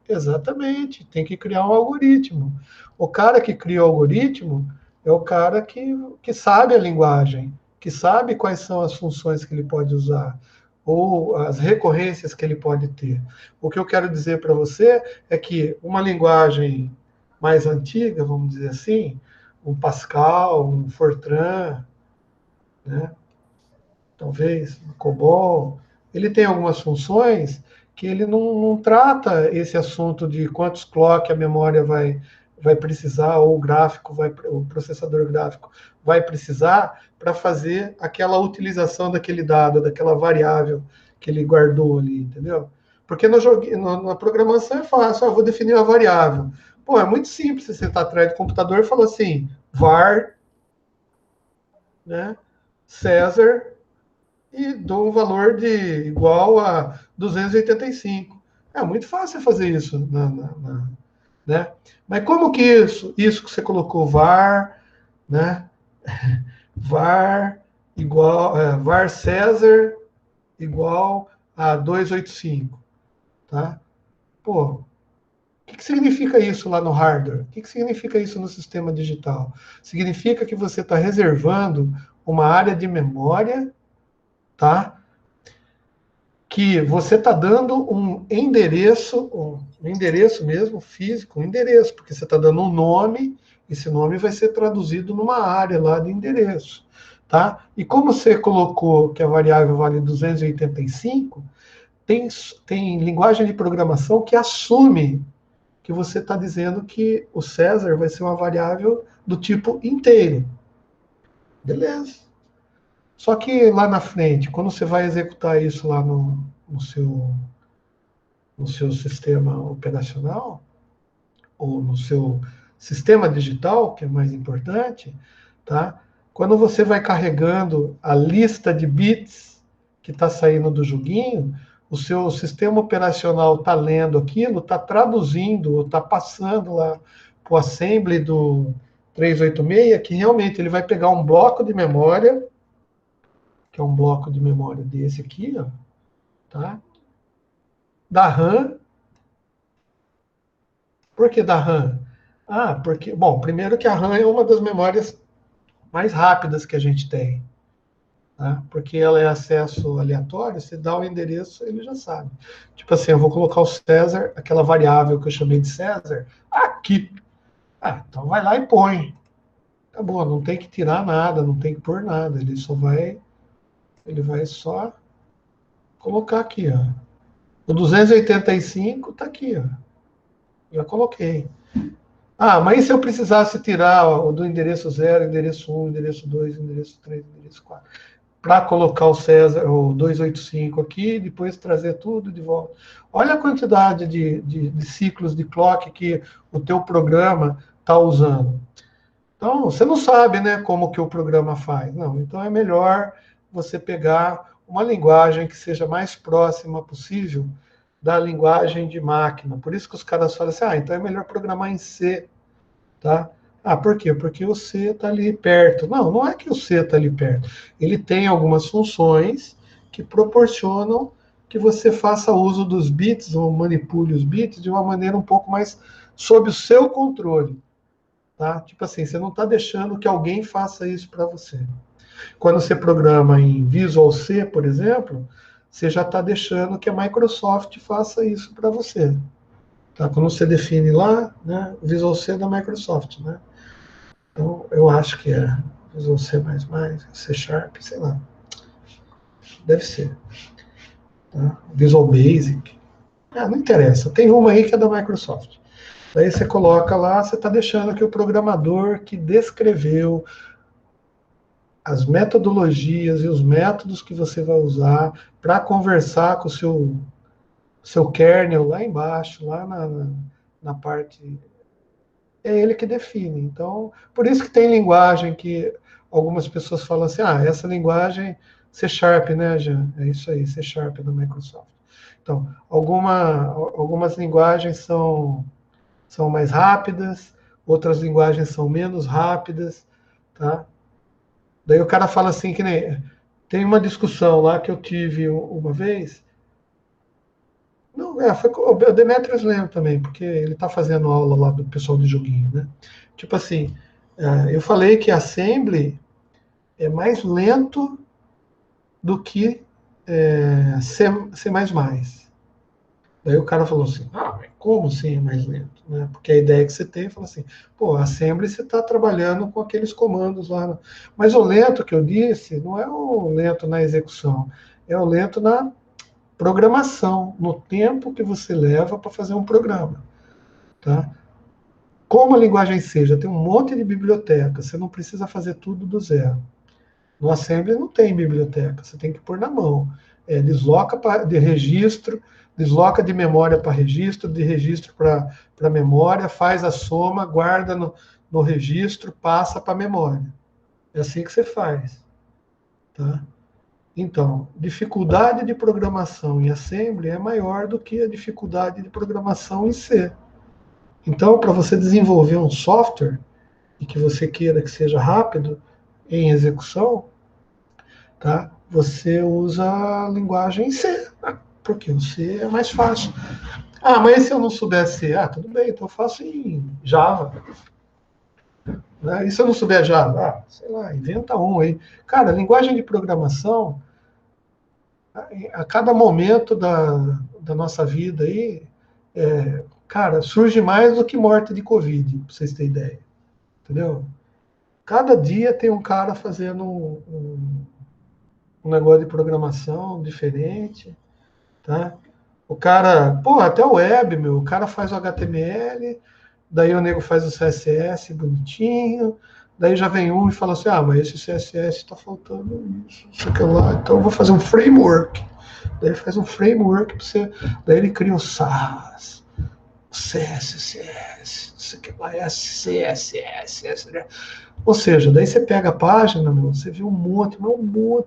A: exatamente. Tem que criar um algoritmo. O cara que cria o algoritmo é o cara que sabe a linguagem, que sabe quais são as funções que ele pode usar, ou as recorrências que ele pode ter. O que eu quero dizer para você é que uma linguagem mais antiga, vamos dizer assim, um Pascal, um Fortran, né? Talvez, no COBOL, ele tem algumas funções que ele não trata esse assunto de quantos clock a memória vai precisar, ou o gráfico, o processador gráfico vai precisar para fazer aquela utilização daquele dado, daquela variável que ele guardou ali, entendeu? Porque na programação é fácil, eu vou definir uma variável. Pô, é muito simples você sentar atrás do computador e falar assim, var, né, César, e dou um valor de igual a 285. É muito fácil fazer isso, né? Mas como que isso que você colocou var, né? Var igual var César igual a 285, tá? Pô, o que significa isso lá no hardware? O que significa isso no sistema digital? Significa que você está reservando uma área de memória, tá? Que você está dando um endereço mesmo, físico, um endereço, porque você está dando um nome, esse nome vai ser traduzido numa área lá de endereço. Tá? E como você colocou que a variável vale 285, tem linguagem de programação que assume que você está dizendo que o César vai ser uma variável do tipo inteiro. Beleza. Só que lá na frente, quando você vai executar isso lá no seu sistema operacional, ou no seu sistema digital, que é mais importante, tá? Quando você vai carregando a lista de bits que está saindo do joguinho, o seu sistema operacional está lendo aquilo, está traduzindo, está passando lá para o assembly do 386, que realmente ele vai pegar um bloco de memória, que é um bloco de memória desse aqui, ó, tá? Da RAM. Por que da RAM? Ah, porque, bom, primeiro que a RAM é uma das memórias mais rápidas que a gente tem, tá? Porque ela é acesso aleatório, você dá o endereço, ele já sabe. Tipo assim, eu vou colocar o César, aquela variável que eu chamei de César, aqui. Ah, então vai lá e põe. Acabou, não tem que tirar nada, não tem que pôr nada, ele vai só colocar aqui, ó. O 285 está aqui, ó. Já coloquei. Ah, mas e se eu precisasse tirar o do endereço 0, endereço 1, endereço 2, endereço 3, endereço 4, para colocar o César, o 285 aqui, e depois trazer tudo de volta. Olha a quantidade de ciclos de clock que o teu programa está usando. Então, você não sabe, né, como que o programa faz. Não, então é melhor você pegar uma linguagem que seja mais próxima possível da linguagem de máquina. Por isso que os caras falam assim, então é melhor programar em C, tá? Ah, por quê? Porque o C está ali perto. Não, não é que o C está ali perto. Ele tem algumas funções que proporcionam que você faça uso dos bits ou manipule os bits de uma maneira um pouco mais sob o seu controle. tá? Tipo assim, você não está deixando que alguém faça isso para você. Quando você programa em Visual C, por exemplo, você já está deixando que a Microsoft faça isso para você. Tá? Quando você define lá, né, Visual C é da Microsoft, né? Então, eu acho que é Visual C++, C Sharp, sei lá. Deve ser. Tá? Visual Basic. Ah, não interessa. Tem uma aí que é da Microsoft. Daí você coloca lá, você está deixando que o programador que descreveu as metodologias e os métodos que você vai usar para conversar com o seu kernel lá embaixo, lá na parte. É ele que define. Então, por isso que tem linguagem que algumas pessoas falam assim, essa linguagem C Sharp, né, Jean? É isso aí, C Sharp da Microsoft. Então, algumas linguagens são mais rápidas, outras linguagens são menos rápidas, tá? Daí o cara fala assim, que nem... Tem uma discussão lá que eu tive uma vez. Não, foi com o Demetrius lembra também, porque ele está fazendo aula lá do pessoal de joguinho, né? Tipo assim, eu falei que Assembly é mais lento do que C++. Daí o cara falou assim, mas como assim é mais lento? Né? Porque a ideia que você tem, fala assim, pô, Assembly você está trabalhando com aqueles comandos lá. Mas o lento que eu disse não é o lento na execução, é o lento na programação, no tempo que você leva para fazer um programa. Tá? Como a linguagem C já tem um monte de biblioteca, você não precisa fazer tudo do zero. No Assembly não tem biblioteca, você tem que pôr na mão. Desloca de registro, desloca de memória para registro, de registro para memória, faz a soma, guarda no registro, passa para memória. É assim que você faz. Tá? Então, dificuldade de programação em Assembly é maior do que a dificuldade de programação em C. Então, para você desenvolver um software e que você queira que seja rápido em execução, tá? Você usa a linguagem C, porque o C é mais fácil. Mas se eu não souber C? Tudo bem, então eu faço em Java. Né? E se eu não souber Java? Sei lá, inventa um aí. Cara, linguagem de programação, a cada momento da nossa vida aí, cara, surge mais do que morte de Covid, para vocês terem ideia. Entendeu? Cada dia tem um cara fazendo um negócio de programação diferente, tá? O cara, pô, até o web, meu, o cara faz o HTML, daí o nego faz o CSS bonitinho, daí já vem um e fala assim, mas esse CSS está faltando isso que lá, então eu vou fazer um framework. Daí ele faz um framework para você, daí ele cria um SAS, CSS, isso que lá, CSS, né? Ou seja, daí você pega a página, meu, você vê um monte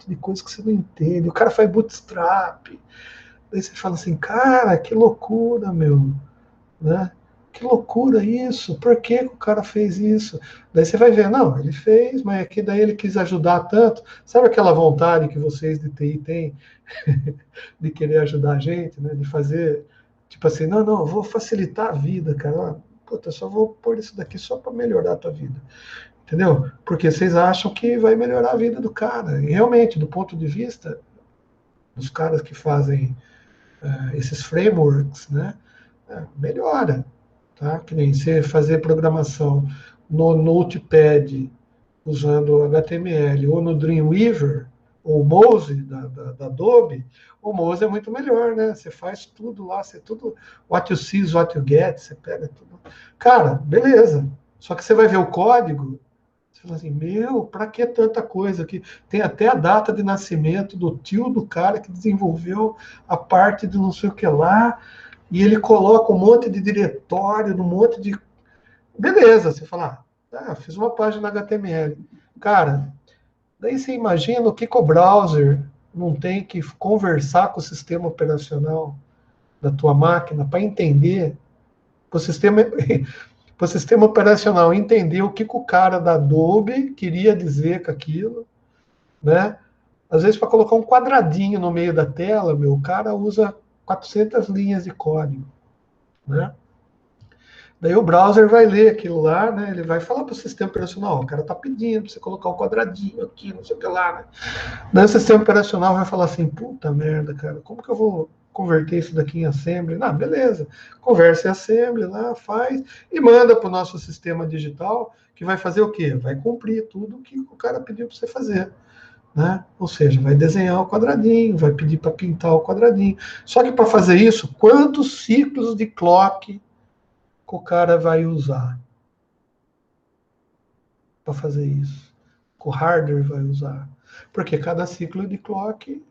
A: de coisa que você não entende. O cara faz bootstrap. Daí você fala assim, cara, que loucura, meu. Né? Que loucura isso. Por que o cara fez isso? Daí você vai ver, não, ele fez, mas aqui daí ele quis ajudar tanto. Sabe aquela vontade que vocês de TI têm de querer ajudar a gente, né? De fazer, tipo assim, não, eu vou facilitar a vida, cara. Puta, eu só vou pôr isso daqui só para melhorar a tua vida. Entendeu? Porque vocês acham que vai melhorar a vida do cara. E realmente, do ponto de vista dos caras que fazem esses frameworks, né, melhora. Tá? Que nem você fazer programação no Notepad usando HTML ou no Dreamweaver ou Mozy da Adobe, o Mozy é muito melhor, né? Você faz tudo lá, você tudo what you see is what you get, você pega tudo. Cara, beleza. Só que você vai ver o código. Você fala assim, meu, para que tanta coisa aqui? Tem até a data de nascimento do tio do cara que desenvolveu a parte de não sei o que lá, e ele coloca um monte de diretório, um monte de... Beleza, você fala, fiz uma página HTML. Cara, daí você imagina o que o browser não tem que conversar com o sistema operacional da tua máquina para entender o sistema... para o sistema operacional entender o que o cara da Adobe queria dizer com aquilo, né? Às vezes, para colocar um quadradinho no meio da tela, meu, o cara usa 400 linhas de código, né? Daí o browser vai ler aquilo lá, né? Ele vai falar para o sistema operacional, o cara está pedindo para você colocar um quadradinho aqui, não sei o que lá, né? Daí o sistema operacional vai falar assim, puta merda, cara, como que eu vou converter isso daqui em assembly? Não, beleza, conversa em assembly lá, faz, e manda para o nosso sistema digital, que vai fazer o quê? Vai cumprir tudo que o cara pediu para você fazer. Né? Ou seja, vai desenhar o quadradinho, vai pedir para pintar o quadradinho. Só que para fazer isso, quantos ciclos de clock que o cara vai usar para fazer isso? Que o hardware vai usar? Porque cada ciclo de clock,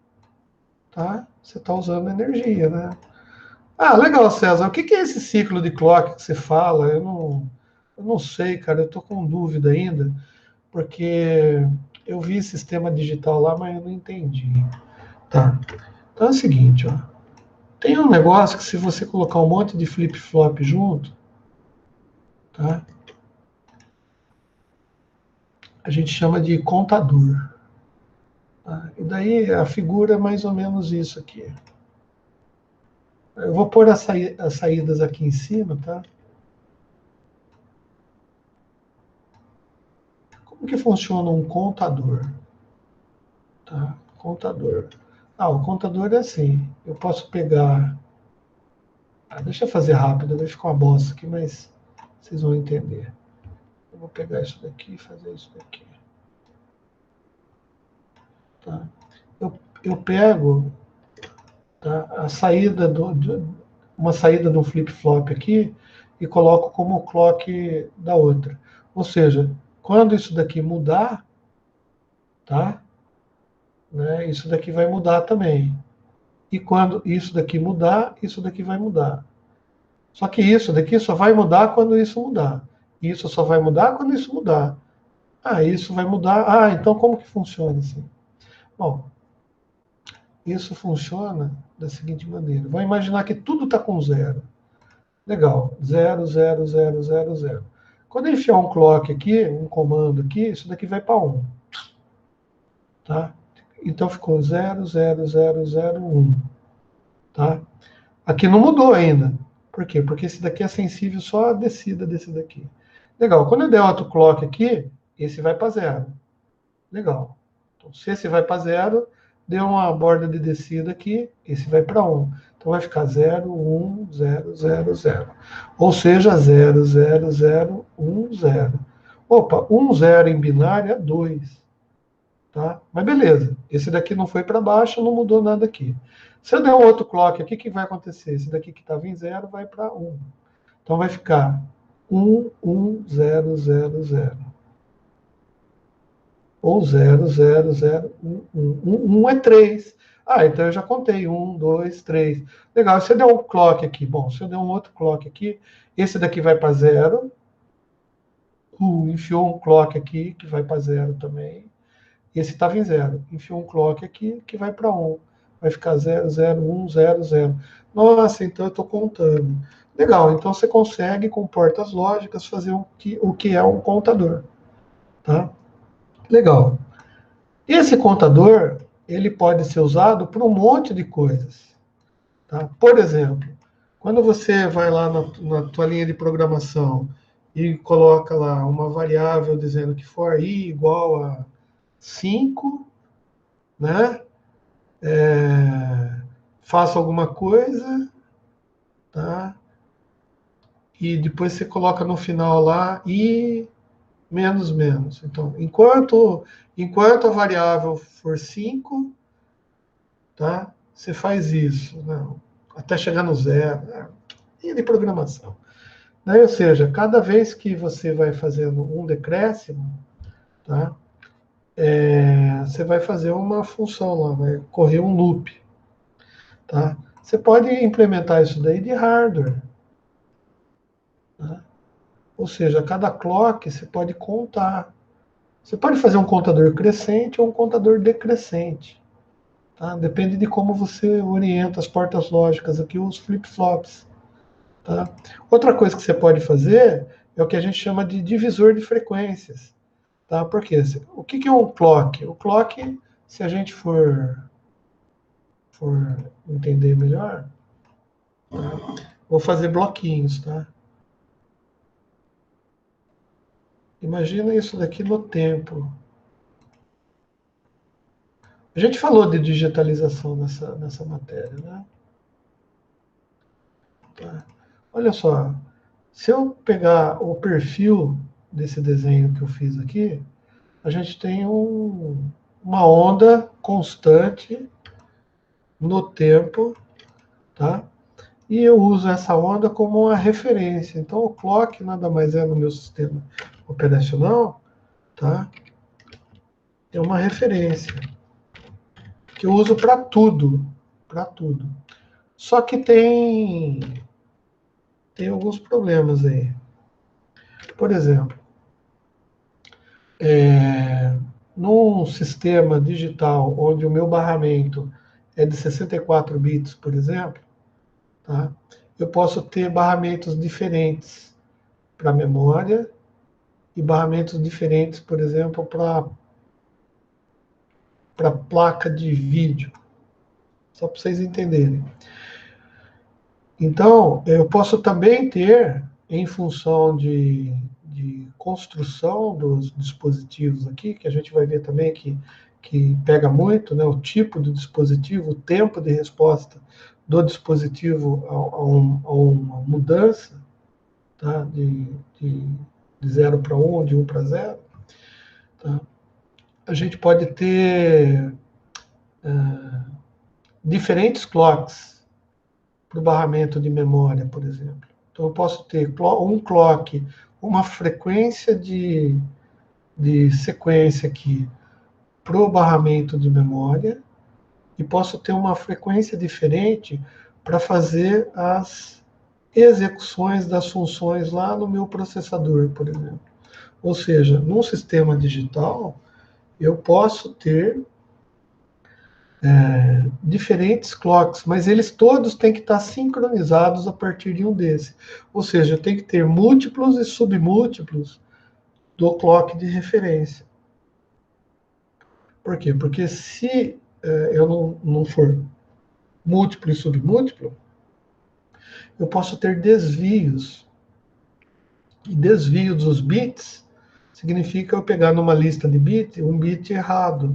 A: tá? Você está usando energia, né? Ah, legal, César. O que é esse ciclo de clock que você fala? Eu não sei, cara. Eu estou com dúvida ainda, porque eu vi sistema digital lá, mas eu não entendi. Tá. Então é o seguinte, ó. Tem um negócio que se você colocar um monte de flip-flop junto, tá? A gente chama de contador. Tá? E daí a figura é mais ou menos isso aqui. Eu vou pôr as saídas aqui em cima, tá? Como que funciona um contador? Tá? Contador. Ah, o contador é assim. Eu posso pegar... Ah, deixa eu fazer rápido, vai ficar uma bosta aqui, mas vocês vão entender. Eu vou pegar isso daqui e fazer isso daqui. Tá? Eu pego, tá, a saída uma saída do flip-flop aqui e coloco como o clock da outra. Ou seja, quando isso daqui mudar, tá, né, isso daqui vai mudar também. E quando isso daqui mudar, isso daqui vai mudar. Só que isso daqui só vai mudar quando isso mudar. Isso só vai mudar quando isso mudar. Ah, isso vai mudar. Ah, então como que funciona assim? Bom, isso funciona da seguinte maneira. Vamos imaginar que tudo está com zero. Legal. 0, 0, 0, 0, 0. Quando eu enfiar um clock aqui, um comando aqui, isso daqui vai para 1. Tá? Então ficou 0, 0, 0, 0, 1. Tá? Aqui não mudou ainda. Por quê? Porque esse daqui é sensível só à descida desse daqui. Legal. Quando eu der outro clock aqui, esse vai para 0. Legal. Então, se esse vai para 0, deu uma borda de descida aqui, esse vai para 1. Então vai ficar 0, 1, 0, 0, 0. Ou seja, 0, 0, 0, 1, 0. Opa, 1, 0 em binário é 2. Tá? Mas beleza, esse daqui não foi para baixo, não mudou nada aqui. Se eu der um outro clock aqui, o que vai acontecer? Esse daqui que estava em 0 vai para 1. Então vai ficar 1, 1, 0, 0, 0. Ou 0, 0, 0, 1, 1. 1 é 3. Ah, então eu já contei. 1, 2, 3. Legal, se eu der um clock aqui, bom, se eu der um outro clock aqui, esse daqui vai para 0. Enfiou um clock aqui, que vai para 0 também. Esse estava em 0. Enfiou um clock aqui, que vai para 1. Vai ficar 0, 0, 1, 0, 0. Nossa, então eu estou contando. Legal, então você consegue, com portas lógicas, fazer o que é um contador. Tá? Legal. Esse contador, ele pode ser usado para um monte de coisas. Tá? Por exemplo, quando você vai lá na tua linha de programação e coloca lá uma variável dizendo que for i igual a 5, né? Faça alguma coisa, tá? E depois você coloca no final lá i menos menos. Então, enquanto a variável for 5, tá? Você faz isso, né? Até chegar no 0, né? E de programação. Né? Ou seja, cada vez que você vai fazendo um decréscimo, tá? Você vai fazer uma função lá, vai correr um loop. Tá? Você pode implementar isso daí de hardware. Tá? Ou seja, cada clock você pode contar. Você pode fazer um contador crescente ou um contador decrescente. Tá? Depende de como você orienta as portas lógicas aqui, os flip-flops. Tá? Outra coisa que você pode fazer é o que a gente chama de divisor de frequências. Tá? Por quê? O que é um clock? O clock, se a gente for entender melhor, tá? Vou fazer bloquinhos. Tá? Imagina isso daqui no tempo. A gente falou de digitalização nessa matéria, né? Tá. Olha só, se eu pegar o perfil desse desenho que eu fiz aqui, a gente tem uma onda constante no tempo, tá? E eu uso essa onda como uma referência. Então, o clock nada mais é no meu sistema operacional, tá? É uma referência que eu uso para tudo, para tudo. Só que tem alguns problemas aí. Por exemplo, num sistema digital onde o meu barramento é de 64 bits, por exemplo, tá? Eu posso ter barramentos diferentes para memória e barramentos diferentes, por exemplo, para placa de vídeo, só para vocês entenderem. Então, eu posso também ter, em função de construção dos dispositivos aqui, que a gente vai ver também que pega muito, né, o tipo do dispositivo, o tempo de resposta do dispositivo a uma mudança, tá, de 0 para 1, de 1 para 0. Tá? A gente pode ter diferentes clocks para o barramento de memória, por exemplo. Então, eu posso ter um clock, uma frequência de sequência aqui para o barramento de memória, e posso ter uma frequência diferente para fazer as execuções das funções lá no meu processador, por exemplo. Ou seja, num sistema digital, eu posso ter diferentes clocks, mas eles todos têm que estar sincronizados a partir de um desses. Ou seja, tem que ter múltiplos e submúltiplos do clock de referência. Por quê? Porque se eu não for múltiplo e submúltiplo, eu posso ter desvios. E desvio dos bits significa eu pegar numa lista de bits um bit errado.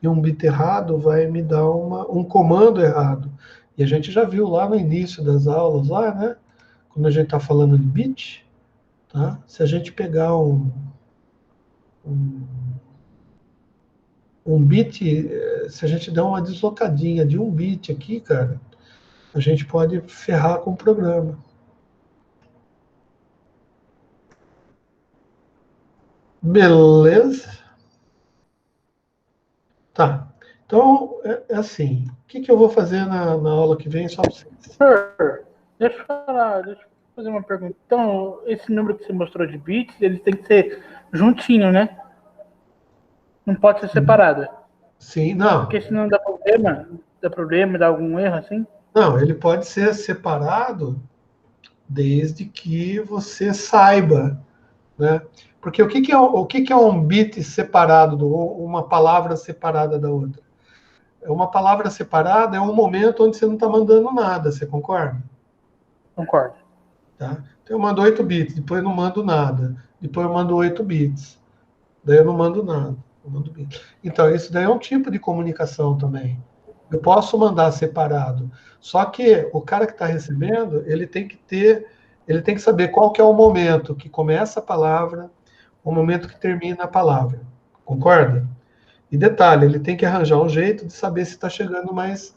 A: E um bit errado vai me dar um comando errado. E a gente já viu lá no início das aulas, lá, né? Quando a gente está falando de bit, tá? Se a gente pegar um bit, se a gente der uma deslocadinha de um bit aqui, cara, a gente pode ferrar com o programa. Beleza? Tá. Então, é assim. O que eu vou fazer na aula que vem? Só para vocês.
B: Professor, deixa eu fazer uma pergunta. Então, esse número que você mostrou de bits, ele tem que ser juntinho, né? Não pode ser separado.
A: Sim, não.
B: Porque senão dá problema, dá algum erro assim?
A: Não, ele pode ser separado desde que você saiba, né? Porque o que é um bit separado, uma palavra separada da outra? Uma palavra separada é um momento onde você não está mandando nada, você concorda?
B: Concordo.
A: Tá? Então eu mando 8 bits, depois eu não mando nada, depois eu mando 8 bits, daí eu não mando nada. Eu mando bits. Então, isso daí é um tipo de comunicação também. Eu posso mandar separado. Só que o cara que está recebendo, ele tem que saber qual que é o momento que começa a palavra, o momento que termina a palavra. Concorda? E detalhe, ele tem que arranjar um jeito de saber se está chegando mais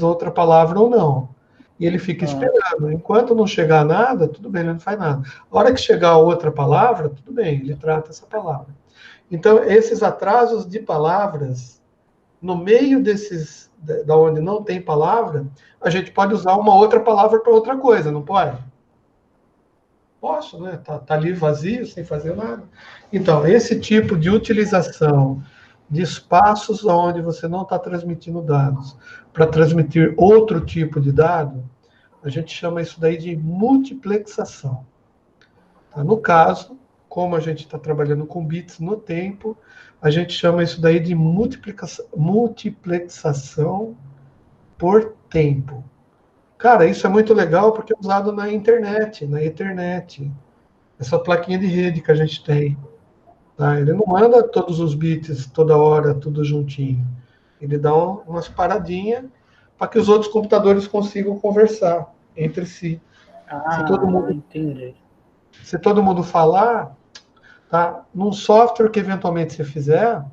A: outra palavra ou não. E ele fica esperando. Enquanto não chegar nada, tudo bem, ele não faz nada. A hora que chegar outra palavra, tudo bem, ele trata essa palavra. Então, esses atrasos de palavras, no meio da onde não tem palavra, a gente pode usar uma outra palavra para outra coisa, não pode? Posso, né? Tá ali vazio, sem fazer nada. Então, esse tipo de utilização de espaços onde você não está transmitindo dados para transmitir outro tipo de dado, a gente chama isso daí de multiplexação. Tá? No caso, como a gente está trabalhando com bits no tempo, a gente chama isso daí de multiplexação por tempo. Cara, isso é muito legal porque é usado na internet, na Ethernet. essa plaquinha de rede que a gente tem. Tá? Ele não manda todos os bits toda hora, tudo juntinho. Ele dá umas paradinhas para que os outros computadores consigam conversar entre si. Se todo mundo,
B: Entendi.
A: se todo mundo falar, tá? Num software que eventualmente você fizer,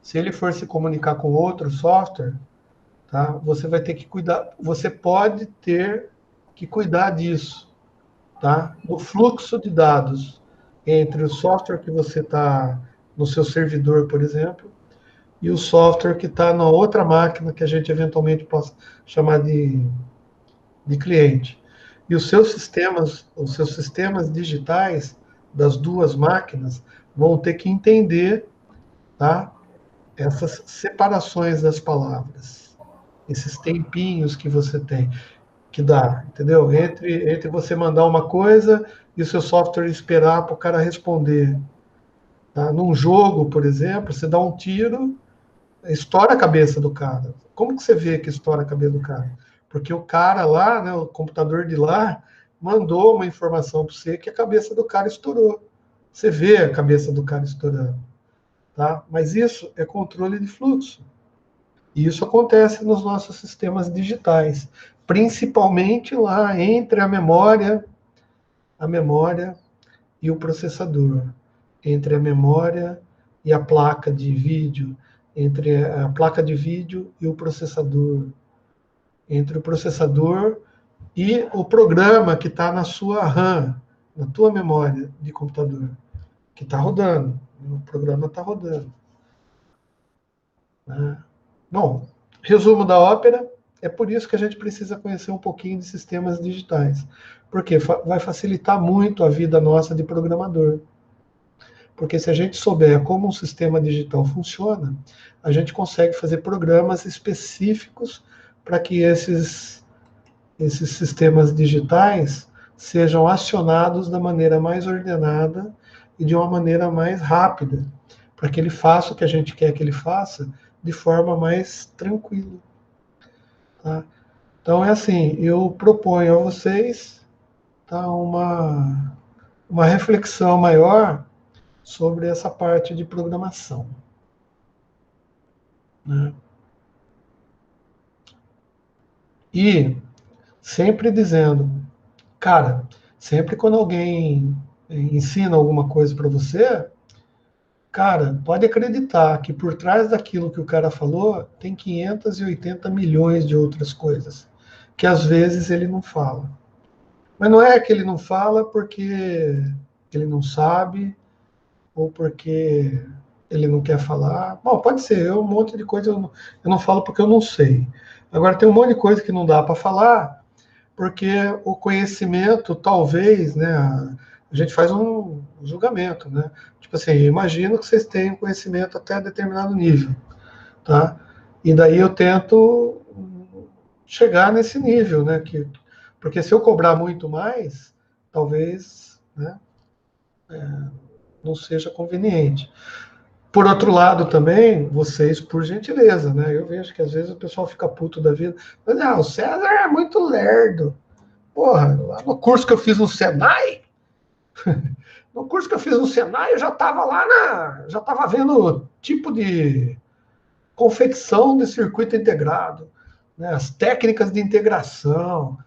A: se ele for se comunicar com outro software, tá? Você vai ter que cuidar, você pode ter que cuidar disso, tá? Do fluxo de dados entre o software que você está no seu servidor, por exemplo, e o software que está na outra máquina que a gente eventualmente possa chamar de cliente. E os seus sistemas digitais das duas máquinas vão ter que entender, tá? Essas separações das palavras, esses tempinhos que você tem, que dá, entendeu? Entre você mandar uma coisa e o seu software esperar para o cara responder. Tá? Num jogo, por exemplo, você dá um tiro, estoura a cabeça do cara. Como que você vê que estoura a cabeça do cara? Porque o cara lá, né, o computador de lá, mandou uma informação para você que a cabeça do cara estourou. Você vê a cabeça do cara estourando. Tá? Mas isso é controle de fluxo. E isso acontece nos nossos sistemas digitais, principalmente lá entre a memória e o processador, entre a memória e a placa de vídeo, entre a placa de vídeo e o processador, entre o processador e o programa que está na sua RAM, na tua memória de computador, que está rodando. O programa está rodando. Né? Bom, resumo da ópera, é por isso que a gente precisa conhecer um pouquinho de sistemas digitais, porque vai facilitar muito a vida nossa de programador. Porque se a gente souber como um sistema digital funciona, a gente consegue fazer programas específicos para que esses sistemas digitais sejam acionados da maneira mais ordenada e de uma maneira mais rápida, para que ele faça o que a gente quer que ele faça de forma mais tranquila. Tá? Então é assim, eu proponho a vocês, tá, uma reflexão maior sobre essa parte de programação. Né? E sempre dizendo, cara, sempre quando alguém ensina alguma coisa para você, cara, pode acreditar que por trás daquilo que o cara falou, tem 580 milhões de outras coisas, que às vezes ele não fala. Mas não é que ele não fala porque ele não sabe, ou porque ele não quer falar. Bom, pode ser, um monte de coisa eu não falo porque eu não sei. Agora, tem um monte de coisa que não dá para falar, porque o conhecimento, talvez, né, a gente faz um julgamento, né? Tipo assim, eu imagino que vocês tenham conhecimento até determinado nível, tá? E daí eu tento chegar nesse nível, né? Porque se eu cobrar muito mais, talvez, né, não seja conveniente. Por outro lado, também, vocês, por gentileza, né? Eu vejo que às vezes o pessoal fica puto da vida. Mas, o César é muito lerdo. Porra, lá no curso que eu fiz no Senai, no curso que eu fiz no Senai, eu já estava já estava vendo o tipo de confecção de circuito integrado, né? As técnicas de integração,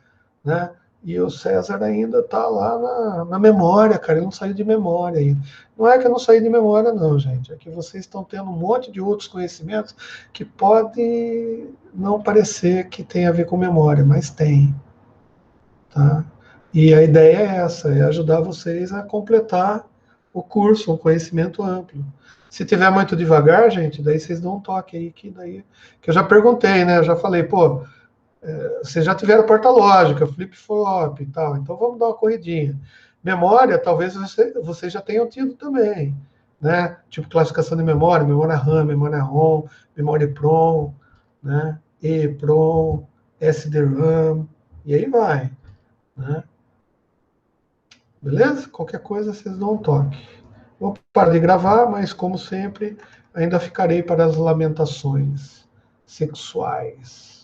A: né? E o César ainda está lá na memória, cara, ele não saiu de memória ainda. Não é que eu não saí de memória, não, gente, é que vocês estão tendo um monte de outros conhecimentos que pode não parecer que tem a ver com memória, mas tem, tá? E a ideia é essa, é ajudar vocês a completar o curso, um conhecimento amplo. Se tiver muito devagar, gente, daí vocês dão um toque aí, que eu já perguntei, né? Eu já falei, pô, vocês já tiveram porta lógica, flip-flop e tal, então vamos dar uma corridinha. Memória, talvez vocês já tenham tido também, né? Tipo classificação de memória, memória RAM, memória ROM, memória EPROM, né? EEPROM, SDRAM, e aí vai, né? Beleza? Qualquer coisa vocês dão um toque. Vou parar de gravar, mas como sempre, ainda ficarei para as lamentações sexuais.